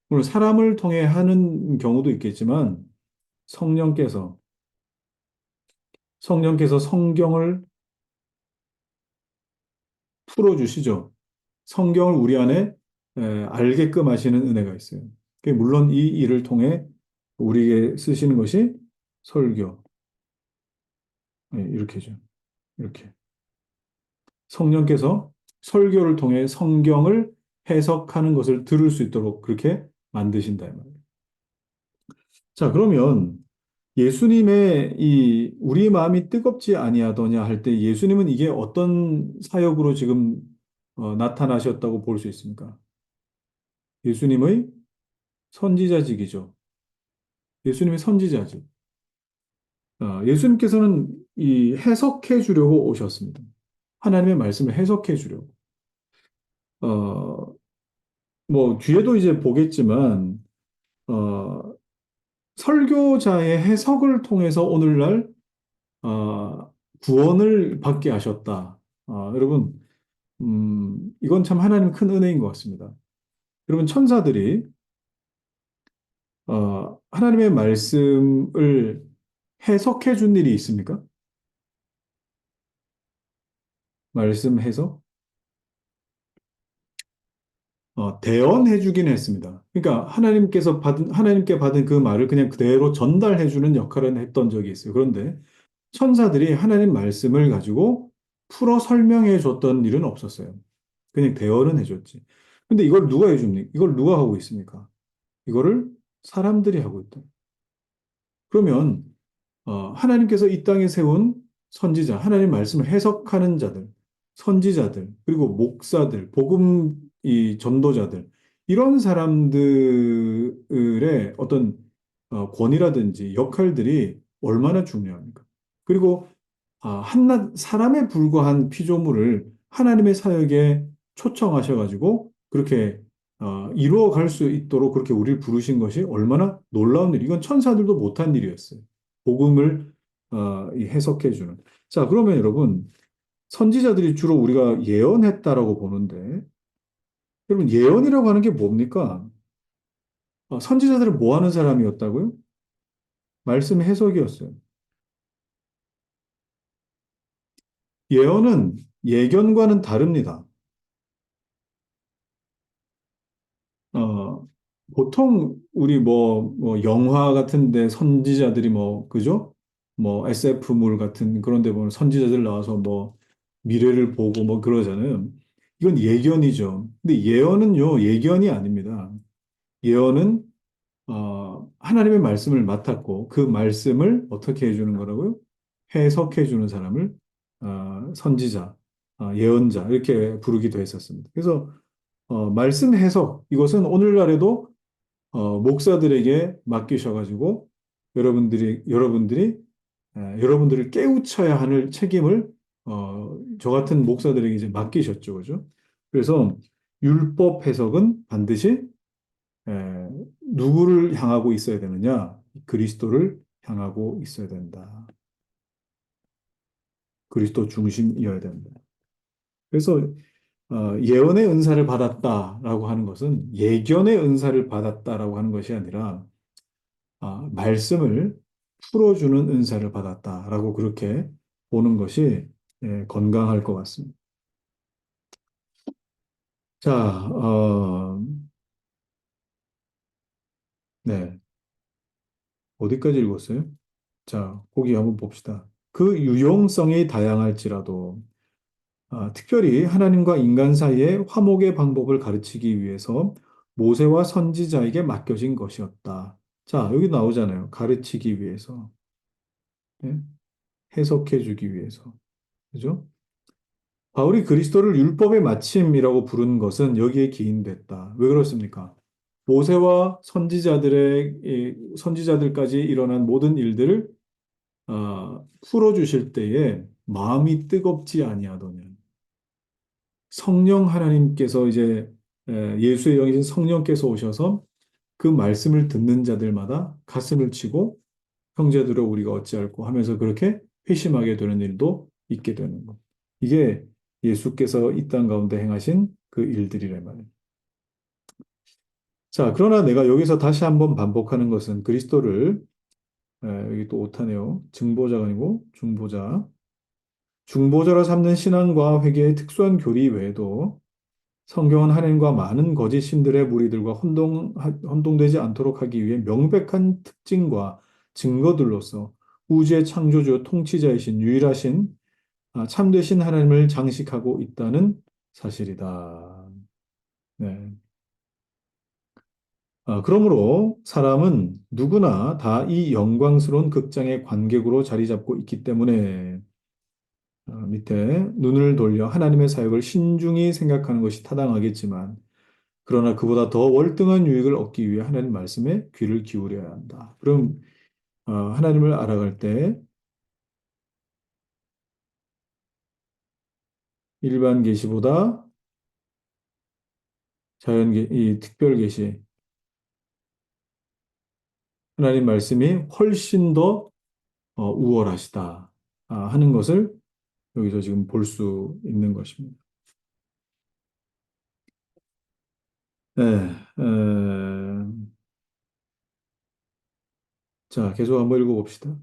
물론 사람을 통해 하는 경우도 있겠지만 성령께서 성령께서 성경을 풀어주시죠. 성경을 우리 안에 알게끔 하시는 은혜가 있어요. 물론 이 일을 통해 우리에게 쓰시는 것이 설교, 이렇게죠. 이렇게. 성령께서 설교를 통해 성경을 해석하는 것을 들을 수 있도록 그렇게 만드신다 이 말이에요. 자, 그러면 예수님의 이 우리 마음이 뜨겁지 아니하더냐 할 때 예수님은 이게 어떤 사역으로 지금 나타나셨다고 볼 수 있습니까? 예수님의 선지자직이죠. 예수님의 선지자직. 예수님께서는 이 해석해 주려고 오셨습니다. 하나님의 말씀을 해석해 주려고. 어, 뭐 뒤에도 이제 보겠지만 어, 설교자의 해석을 통해서 오늘날 구원을 받게 하셨다. 여러분, 이건 참 하나님 큰 은혜인 것 같습니다. 여러분, 천사들이 하나님의 말씀을 해석해 준 일이 있습니까? 말씀 해석? 대언해 주긴 했습니다. 그러니까 하나님께 받은 그 말을 그냥 그대로 전달해 주는 역할은 했던 적이 있어요. 그런데 천사들이 하나님 말씀을 가지고 풀어 설명해 줬던 일은 없었어요. 그냥 대언은 해줬지. 근데 이걸 누가 해줍니까? 이걸 누가 하고 있습니까? 이거를 사람들이 하고 있다. 그러면 하나님께서 이 땅에 세운 선지자, 하나님 말씀을 해석하는 자들, 선지자들, 그리고 목사들, 복음 이 전도자들, 이런 사람들의 어떤 권위라든지 역할들이 얼마나 중요합니까? 그리고 한낱 사람에 불과한 피조물을 하나님의 사역에 초청하셔가지고 그렇게 이루어 갈 수 있도록 그렇게 우리를 부르신 것이 얼마나 놀라운 일, 이건 천사들도 못한 일이었어요. 복음을 이 해석해 주는. 자, 그러면 여러분, 선지자들이 주로 우리가 예언했다라고 보는데, 여러분, 예언이라고 하는 게 뭡니까? 선지자들은 뭐 하는 사람이었다고요? 말씀 해석이었어요. 예언은 예견과는 다릅니다. 어, 보통 우리 뭐 영화 같은데 선지자들이 뭐 그죠? 뭐 SF물 같은 그런 데 보면 선지자들 나와서 뭐 미래를 보고 뭐 그러잖아요. 이건 예견이죠. 근데 예언은요, 예견이 아닙니다. 예언은 하나님의 말씀을 맡았고 그 말씀을 어떻게 해주는 거라고요? 해석해 주는 사람을 선지자, 예언자 이렇게 부르기도 했었습니다. 그래서 말씀 해석 이것은 오늘날에도 목사들에게 맡기셔가지고 여러분들이 여러분들을 깨우쳐야 하는 책임을 저 같은 목사들에게 이제 맡기셨죠, 그죠? 그래서 율법 해석은 반드시 에, 누구를 향하고 있어야 되느냐? 그리스도를 향하고 있어야 된다. 그리스도 중심이어야 된다. 그래서 예언의 은사를 받았다라고 하는 것은 예견의 은사를 받았다라고 하는 것이 아니라 말씀을 풀어주는 은사를 받았다라고 그렇게 보는 것이 건강할 것 같습니다. 자, 네. 어디까지 읽었어요? 자, 거기 한번 봅시다. 그 유용성이 다양할지라도 특별히 하나님과 인간 사이의 화목의 방법을 가르치기 위해서 모세와 선지자에게 맡겨진 것이었다. 자, 여기 나오잖아요. 가르치기 위해서, 예? 해석해 주기 위해서. 그죠? 바울이 그리스도를 율법의 마침이라고 부른 것은 여기에 기인됐다. 왜 그렇습니까? 모세와 선지자들까지 일어난 모든 일들을 풀어주실 때에 마음이 뜨겁지 아니하더냐. 성령 하나님께서 이제 예수의 영이신 성령께서 오셔서 그 말씀을 듣는 자들마다 가슴을 치고 형제들아 우리가 어찌할꼬 하면서 그렇게 회심하게 되는 일도 있게 되는 것. 이게 예수께서 이 땅 가운데 행하신 그 일들이란 말이에요. 자, 그러나 내가 여기서 다시 한번 반복하는 것은 그리스도를 여기 또 오타네요. 증보자가 아니고 중보자. 중보자로 삼는 신앙과 회개의 특수한 교리 외에도 성경은 하나님과 많은 거짓 신들의 무리들과 혼동되지 않도록 하기 위해 명백한 특징과 증거들로서 우주의 창조주 통치자이신 유일하신 참되신 하나님을 장식하고 있다는 사실이다. 네. 그러므로 사람은 누구나 다 이 영광스러운 극장의 관객으로 자리 잡고 있기 때문에 밑에 눈을 돌려 하나님의 사역을 신중히 생각하는 것이 타당하겠지만 그러나 그보다 더 월등한 유익을 얻기 위해 하나님 말씀에 귀를 기울여야 한다. 그럼 하나님을 알아갈 때 일반 계시보다 이 특별 계시, 하나님 말씀이 훨씬 더 우월하시다 하는 것을 여기서 지금 볼 수 있는 것입니다. 네, 자, 계속 한번 읽어봅시다.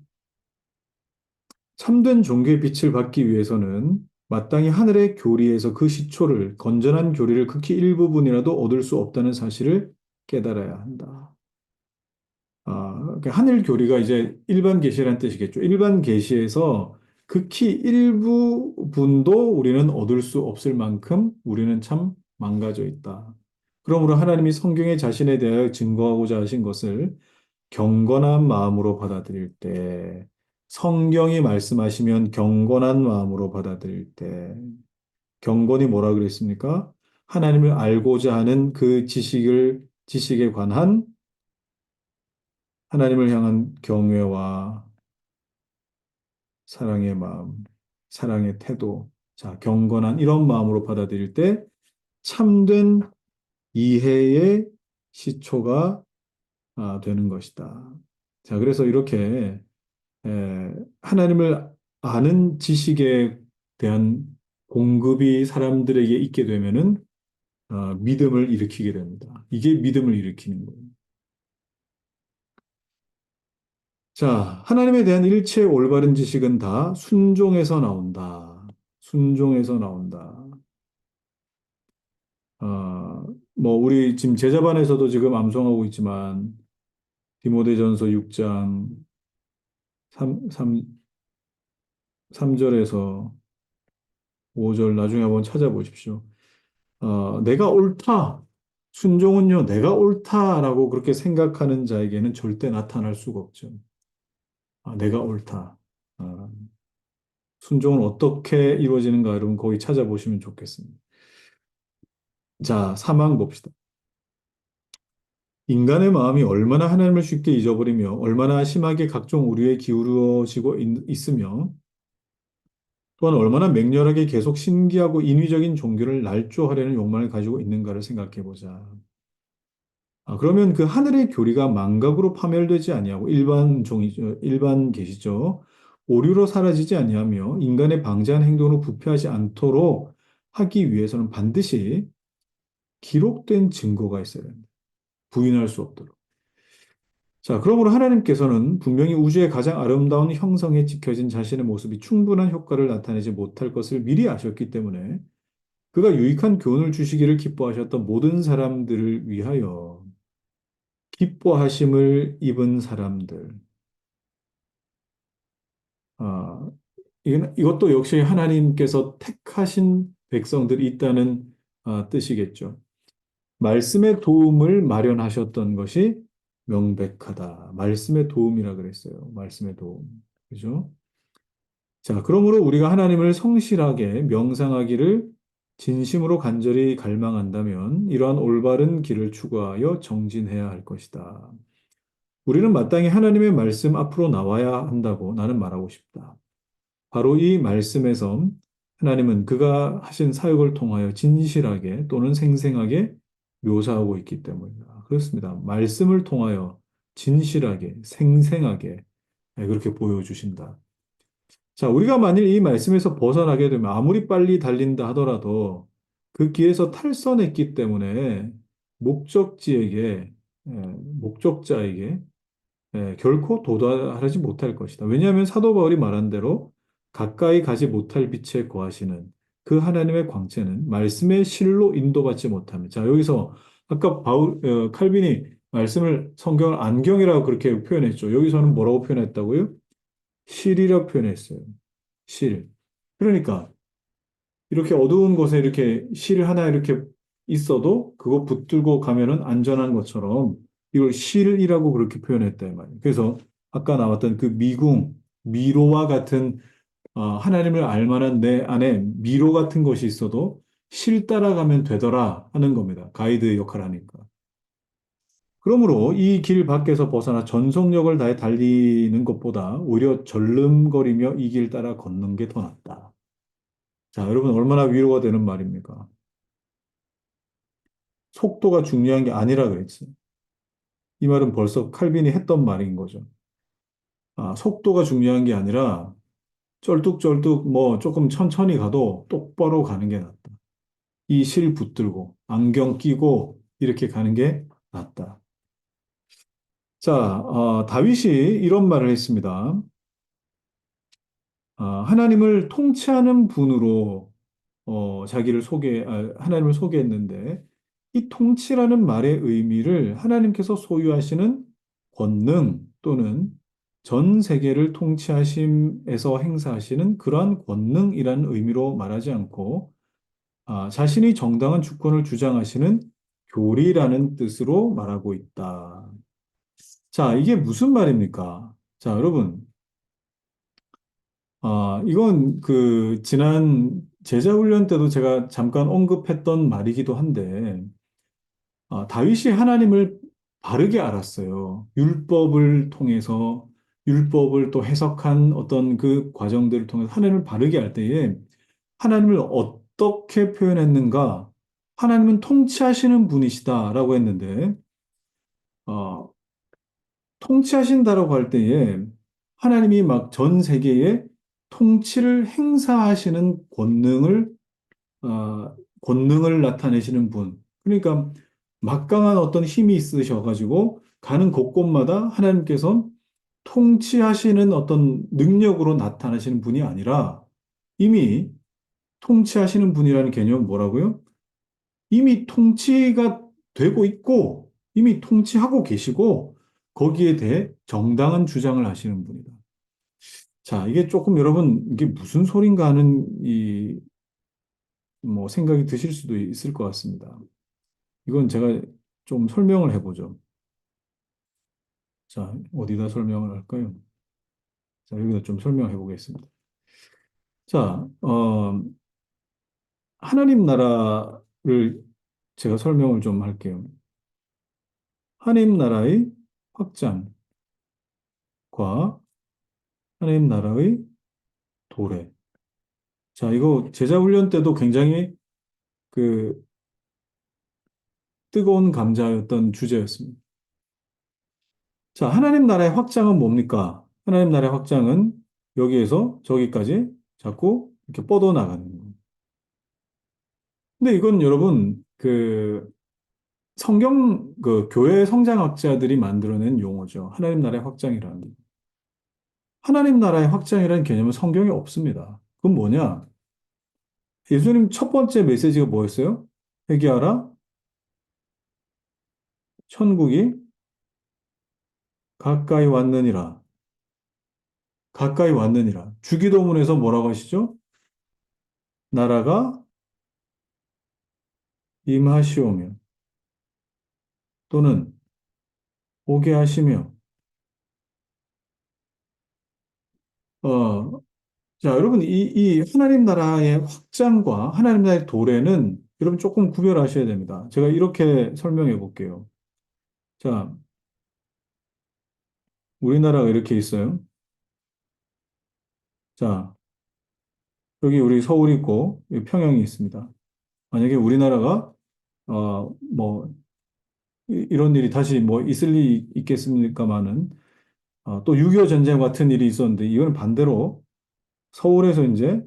참된 종교의 빛을 받기 위해서는 마땅히 하늘의 교리에서 그 시초를, 건전한 교리를 극히 일부분이라도 얻을 수 없다는 사실을 깨달아야 한다. 그러니까 하늘 교리가 이제 일반 계시라는 뜻이겠죠. 일반 계시에서 극히 일부분도 우리는 얻을 수 없을 만큼 우리는 참 망가져 있다. 그러므로 하나님이 성경에 자신에 대하여 증거하고자 하신 것을 경건한 마음으로 받아들일 때, 성경이 말씀하시면 경건한 마음으로 받아들일 때, 경건이 뭐라 그랬습니까? 하나님을 알고자 하는 그 지식에 관한 하나님을 향한 경외와 사랑의 마음, 사랑의 태도, 자, 경건한 이런 마음으로 받아들일 때 참된 이해의 시초가 되는 것이다. 자, 그래서 이렇게 하나님을 아는 지식에 대한 공급이 사람들에게 있게 되면은 믿음을 일으키게 됩니다. 이게 믿음을 일으키는 거예요. 자, 하나님에 대한 일체 올바른 지식은 다 순종에서 나온다. 순종에서 나온다. 뭐 우리 지금 제자반에서도 지금 암송하고 있지만 디모데전서 6장 3절에서 5절 나중에 한번 찾아보십시오. 내가 옳다. 순종은요, 내가 옳다라고 그렇게 생각하는 자에게는 절대 나타날 수가 없죠. 내가 옳다. 아, 순종은 어떻게 이루어지는가 여러분 거기 찾아보시면 좋겠습니다. 자, 사망 봅시다. 인간의 마음이 얼마나 하나님을 쉽게 잊어버리며 얼마나 심하게 각종 오류에 기울어지고 있으며 또한 얼마나 맹렬하게 계속 신기하고 인위적인 종교를 날조하려는 욕망을 가지고 있는가를 생각해 보자. 그러면 그 하늘의 교리가 망각으로 파멸되지 아니하고 일반 계시죠. 오류로 사라지지 아니하며 인간의 방제한 행동으로 부패하지 않도록 하기 위해서는 반드시 기록된 증거가 있어야 됩니다. 부인할 수 없도록. 자, 그러므로 하나님께서는 분명히 우주의 가장 아름다운 형성에 찍혀진 자신의 모습이 충분한 효과를 나타내지 못할 것을 미리 아셨기 때문에 그가 유익한 교훈을 주시기를 기뻐하셨던 모든 사람들을 위하여 기뻐하심을 입은 사람들. 아, 이것도 역시 하나님께서 택하신 백성들이 있다는 뜻이겠죠. 말씀의 도움을 마련하셨던 것이 명백하다. 말씀의 도움이라 그랬어요. 말씀의 도움. 그죠? 자, 그러므로 우리가 하나님을 성실하게 명상하기를 진심으로 간절히 갈망한다면 이러한 올바른 길을 추구하여 정진해야 할 것이다. 우리는 마땅히 하나님의 말씀 앞으로 나와야 한다고 나는 말하고 싶다. 바로 이 말씀에서 하나님은 그가 하신 사역을 통하여 진실하게 또는 생생하게 묘사하고 있기 때문이다. 그렇습니다. 말씀을 통하여 진실하게, 생생하게 그렇게 보여주신다. 자, 우리가 만일 이 말씀에서 벗어나게 되면 아무리 빨리 달린다 하더라도 그 길에서 탈선했기 때문에 목적지에게, 목적자에게 결코 도달하지 못할 것이다. 왜냐하면 사도 바울이 말한 대로 가까이 가지 못할 빛에 거하시는 그 하나님의 광채는 말씀의 실로 인도받지 못합니다. 자, 여기서 아까 칼빈이 말씀을 성경을 안경이라고 그렇게 표현했죠. 여기서는 뭐라고 표현했다고요? 실이라고 표현했어요. 실. 그러니까 이렇게 어두운 곳에 이렇게 실 하나 이렇게 있어도 그거 붙들고 가면은 안전한 것처럼 이걸 실이라고 그렇게 표현했다 이 말이에요. 그래서 아까 나왔던 그 미로와 같은 하나님을 알 만한 내 안에 미로 같은 것이 있어도 실 따라가면 되더라 하는 겁니다. 가이드 역할을 하니까. 그러므로 이 길 밖에서 벗어나 전속력을 다해 달리는 것보다 오히려 절름거리며 이 길 따라 걷는 게 더 낫다. 자, 여러분 얼마나 위로가 되는 말입니까? 속도가 중요한 게 아니라 그랬지. 이 말은 벌써 칼빈이 했던 말인 거죠. 속도가 중요한 게 아니라 쩔뚝쩔뚝 뭐 조금 천천히 가도 똑바로 가는 게 낫다. 이 실 붙들고 안경 끼고 이렇게 가는 게 낫다. 자, 다윗이 이런 말을 했습니다. 하나님을 통치하는 분으로 하나님을 소개했는데 이 통치라는 말의 의미를 하나님께서 소유하시는 권능 또는 전 세계를 통치하심에서 행사하시는 그러한 권능이라는 의미로 말하지 않고 자신이 정당한 주권을 주장하시는 교리라는 뜻으로 말하고 있다. 자, 이게 무슨 말입니까? 자, 여러분, 이건 그 지난 제자훈련 때도 제가 잠깐 언급했던 말이기도 한데, 다윗이 하나님을 바르게 알았어요. 율법을 통해서 율법을 또 해석한 어떤 그 과정들을 통해서 하나님을 바르게 알 때에 하나님을 어떻게 표현했는가? 하나님은 통치하시는 분이시다라고 했는데, 어, 통치하신다라고 할 때에 하나님이 막 전 세계에 통치를 행사하시는 권능을 나타내시는 분. 그러니까 막강한 어떤 힘이 있으셔가지고 가는 곳곳마다 하나님께서 통치하시는 어떤 능력으로 나타나시는 분이 아니라 이미 통치하시는 분이라는 개념은 뭐라고요? 이미 통치가 되고 있고 이미 통치하고 계시고 거기에 대해 정당한 주장을 하시는 분이다. 자, 이게 조금 여러분 이게 무슨 소린가 하는 이 뭐 생각이 드실 수도 있을 것 같습니다. 이건 제가 좀 설명을 해보죠. 자, 어디다 설명을 할까요? 자, 여기다 좀 설명해 보겠습니다. 자, 하나님 나라를 제가 설명을 좀 할게요. 하나님 나라의 확장과 하나님 나라의 도래. 자, 이거 제자 훈련 때도 굉장히 그 뜨거운 감자였던 주제였습니다. 자, 하나님 나라의 확장은 뭡니까? 하나님 나라의 확장은 여기에서 저기까지 자꾸 이렇게 뻗어나가는 거예요. 근데 이건 여러분, 그 교회 성장학자들이 만들어낸 용어죠. 하나님 나라의 확장이라는. 하나님 나라의 확장이라는 개념은 성경에 없습니다. 그건 뭐냐? 예수님 첫 번째 메시지가 뭐였어요? 회개하라, 천국이 가까이 왔느니라. 가까이 왔느니라. 주기도문에서 뭐라고 하시죠? 나라가 임하시오며 또는 오게 하시며 어, 자, 여러분 이 하나님 나라의 확장과 하나님 나라의 도래는 여러분 조금 구별하셔야 됩니다. 제가 이렇게 설명해 볼게요. 자, 우리나라가 이렇게 있어요. 자, 여기 우리 서울이 있고 여기 평양이 있습니다. 만약에 우리나라가 뭐 이런 일이 다시 뭐 있을 리 있겠습니까마는 또 6.25 전쟁 같은 일이 있었는데 이거는 반대로 서울에서 이제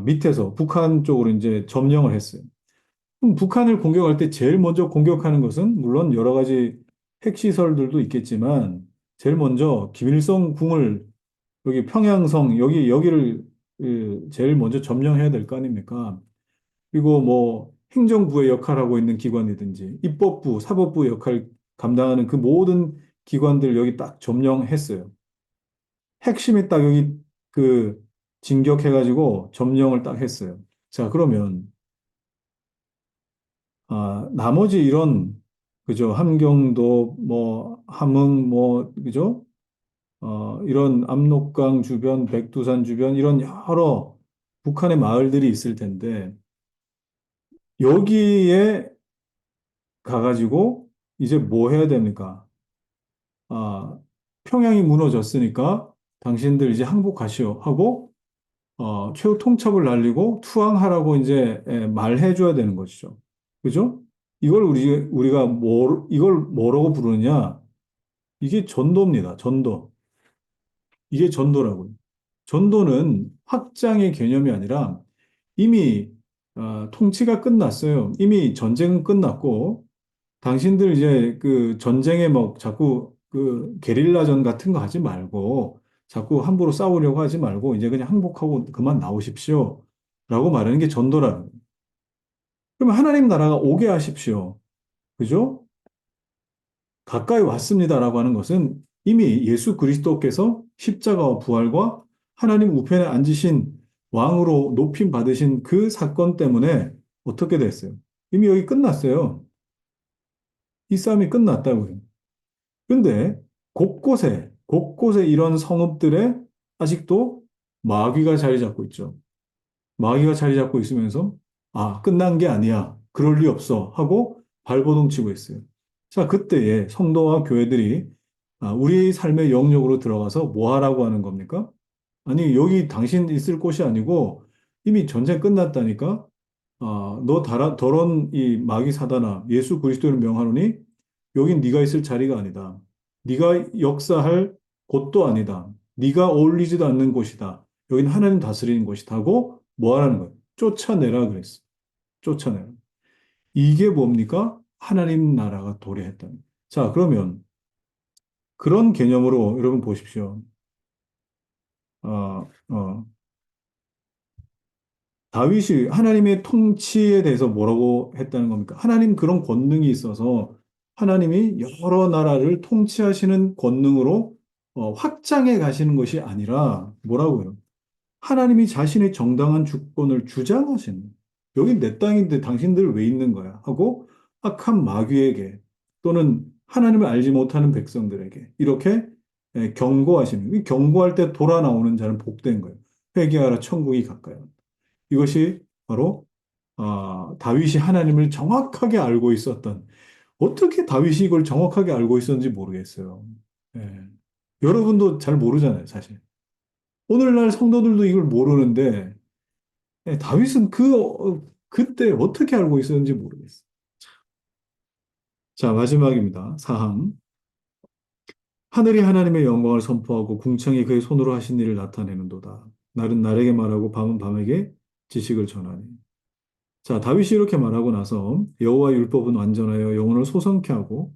밑에서 북한 쪽으로 이제 점령을 했어요. 그럼 북한을 공격할 때 제일 먼저 공격하는 것은 물론 여러 가지 핵시설들도 있겠지만 제일 먼저 김일성 궁을 여기 평양성 여기를 제일 먼저 점령해야 될 거 아닙니까? 그리고 뭐 행정부의 역할하고 있는 기관이든지 입법부, 사법부 역할 감당하는 그 모든 기관들 여기 딱 점령했어요. 핵심이 딱 여기 그 진격해가지고 점령을 딱 했어요. 자, 그러면 나머지 이런 그죠? 함경도 뭐 함흥 뭐 그죠? 이런 압록강 주변, 백두산 주변 이런 여러 북한의 마을들이 있을 텐데 여기에 가가지고 이제 뭐 해야 됩니까? 아, 평양이 무너졌으니까 당신들 이제 항복하시오 하고 최후 통첩을 날리고 투항하라고 이제 말해줘야 되는 것이죠. 그죠? 이걸 뭐라고 부르느냐? 이게 전도입니다. 전도. 이게 전도라고요. 전도는 확장의 개념이 아니라 이미 통치가 끝났어요. 이미 전쟁은 끝났고 당신들 이제 그 전쟁에 뭐 자꾸 그 게릴라전 같은 거 하지 말고 자꾸 함부로 싸우려고 하지 말고 이제 그냥 항복하고 그만 나오십시오. 라고 말하는 게 전도라는 거예요. 그러면 하나님 나라가 오게 하십시오. 그죠? 가까이 왔습니다라고 하는 것은 이미 예수 그리스도께서 십자가와 부활과 하나님 우편에 앉으신 왕으로 높임 받으신 그 사건 때문에 어떻게 됐어요? 이미 여기 끝났어요. 이 싸움이 끝났다고요. 그런데 곳곳에 이런 성읍들에 아직도 마귀가 자리 잡고 있죠. 마귀가 자리 잡고 있으면서 끝난 게 아니야. 그럴 리 없어. 하고 발버둥 치고 있어요. 자, 그때에 성도와 교회들이 우리 삶의 영역으로 들어가서 뭐 하라고 하는 겁니까? 아니, 여기 당신 있을 곳이 아니고 이미 전쟁 끝났다니까? 너 더러운 이 마귀 사단아, 예수 그리스도를 명하노니 여긴 네가 있을 자리가 아니다. 네가 역사할 곳도 아니다. 네가 어울리지도 않는 곳이다. 여긴 하나님 다스리는 곳이다 하고 뭐 하라는 거예요? 쫓아내라 그랬어. 쫓아내라. 이게 뭡니까? 하나님 나라가 도래했다는. 자, 그러면 그런 개념으로 여러분 보십시오. 어, 어, 다윗이 하나님의 통치에 대해서 뭐라고 했다는 겁니까? 하나님 그런 권능이 있어서 하나님이 여러 나라를 통치하시는 권능으로 확장해 가시는 것이 아니라 뭐라고요? 하나님이 자신의 정당한 주권을 주장하시는 여긴 내 땅인데 당신들 왜 있는 거야? 하고 악한 마귀에게 또는 하나님을 알지 못하는 백성들에게 이렇게 경고하시는 이 경고할 때 돌아 나오는 자는 복된 거예요. 회개하라 천국이 가까이 왔다. 이것이 바로 다윗이 하나님을 정확하게 알고 있었던 어떻게 다윗이 이걸 정확하게 알고 있었는지 모르겠어요. 예. 여러분도 잘 모르잖아요, 사실. 오늘날 성도들도 이걸 모르는데 다윗은 그때 어떻게 알고 있었는지 모르겠어요. 자, 마지막입니다. 사항. 하늘이 하나님의 영광을 선포하고 궁창이 그의 손으로 하신 일을 나타내는도다. 날은 날에게 말하고 밤은 밤에게 지식을 전하니. 자, 다윗이 이렇게 말하고 나서 여호와의 율법은 완전하여 영혼을 소성케 하고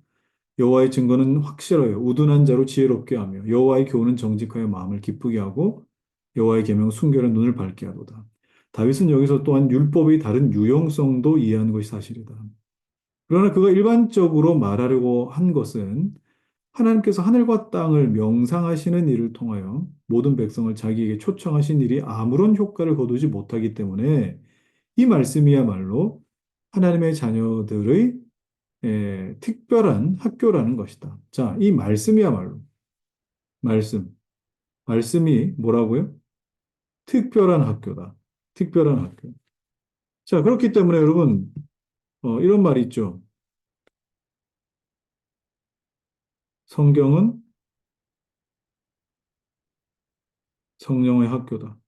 여호와의 증거는 확실하여 우둔한 자로 지혜롭게 하며 여호와의 교훈은 정직하여 마음을 기쁘게 하고 여호와의 계명 순결한 눈을 밝게 하도다. 다윗은 여기서 또한 율법의 다른 유용성도 이해한 것이 사실이다. 그러나 그가 일반적으로 말하려고 한 것은 하나님께서 하늘과 땅을 명상하시는 일을 통하여 모든 백성을 자기에게 초청하신 일이 아무런 효과를 거두지 못하기 때문에 이 말씀이야말로 하나님의 자녀들의 특별한 학교라는 것이다. 자, 이 말씀이야말로 말씀. 말씀이 뭐라고요? 특별한 학교다. 특별한 학교. 자, 그렇기 때문에 여러분, 이런 말이 있죠. 성경은 성령의 학교다.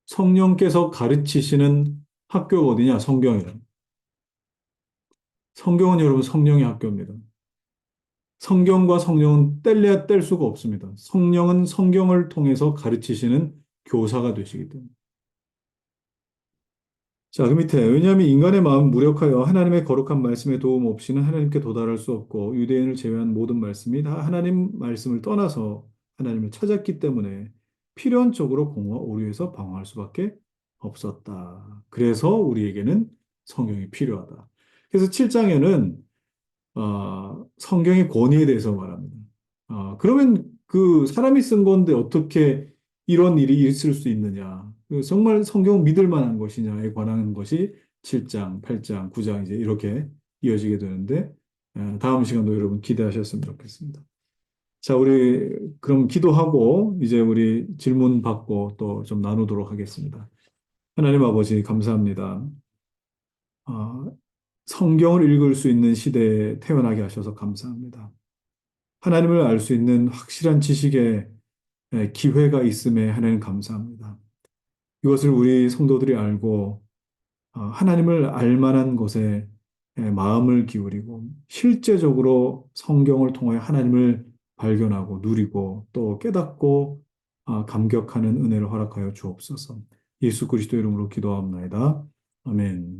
성령께서 가르치시는 학교가 어디냐? 성경이다. 성경은 여러분 성령의 학교입니다. 성경과 성령은 뗄래야 뗄 수가 없습니다. 성령은 성경을 통해서 가르치시는 교사가 되시기 때문에. 자, 그 밑에 왜냐하면 인간의 마음 무력하여 하나님의 거룩한 말씀의 도움 없이는 하나님께 도달할 수 없고 유대인을 제외한 모든 말씀이 다 하나님 말씀을 떠나서 하나님을 찾았기 때문에 필연적으로 공허 오류에서 방황할 수밖에 없었다. 그래서 우리에게는 성경이 필요하다. 그래서 7장에는 성경의 권위에 대해서 말합니다. 그러면 그 사람이 쓴 건데 어떻게 이런 일이 있을 수 있느냐? 정말 성경 믿을 만한 것이냐에 관한 것이 7장, 8장, 9장 이제 이렇게 이어지게 되는데 다음 시간도 여러분 기대하셨으면 좋겠습니다. 자, 우리 그럼 기도하고 이제 우리 질문 받고 또 좀 나누도록 하겠습니다. 하나님 아버지 감사합니다. 아, 성경을 읽을 수 있는 시대에 태어나게 하셔서 감사합니다. 하나님을 알 수 있는 확실한 지식의 기회가 있음에 하나님 감사합니다. 이것을 우리 성도들이 알고 하나님을 알 만한 것에 마음을 기울이고 실제적으로 성경을 통해 하나님을 발견하고 누리고 또 깨닫고 감격하는 은혜를 허락하여 주옵소서. 예수 그리스도 이름으로 기도합나이다. 아멘.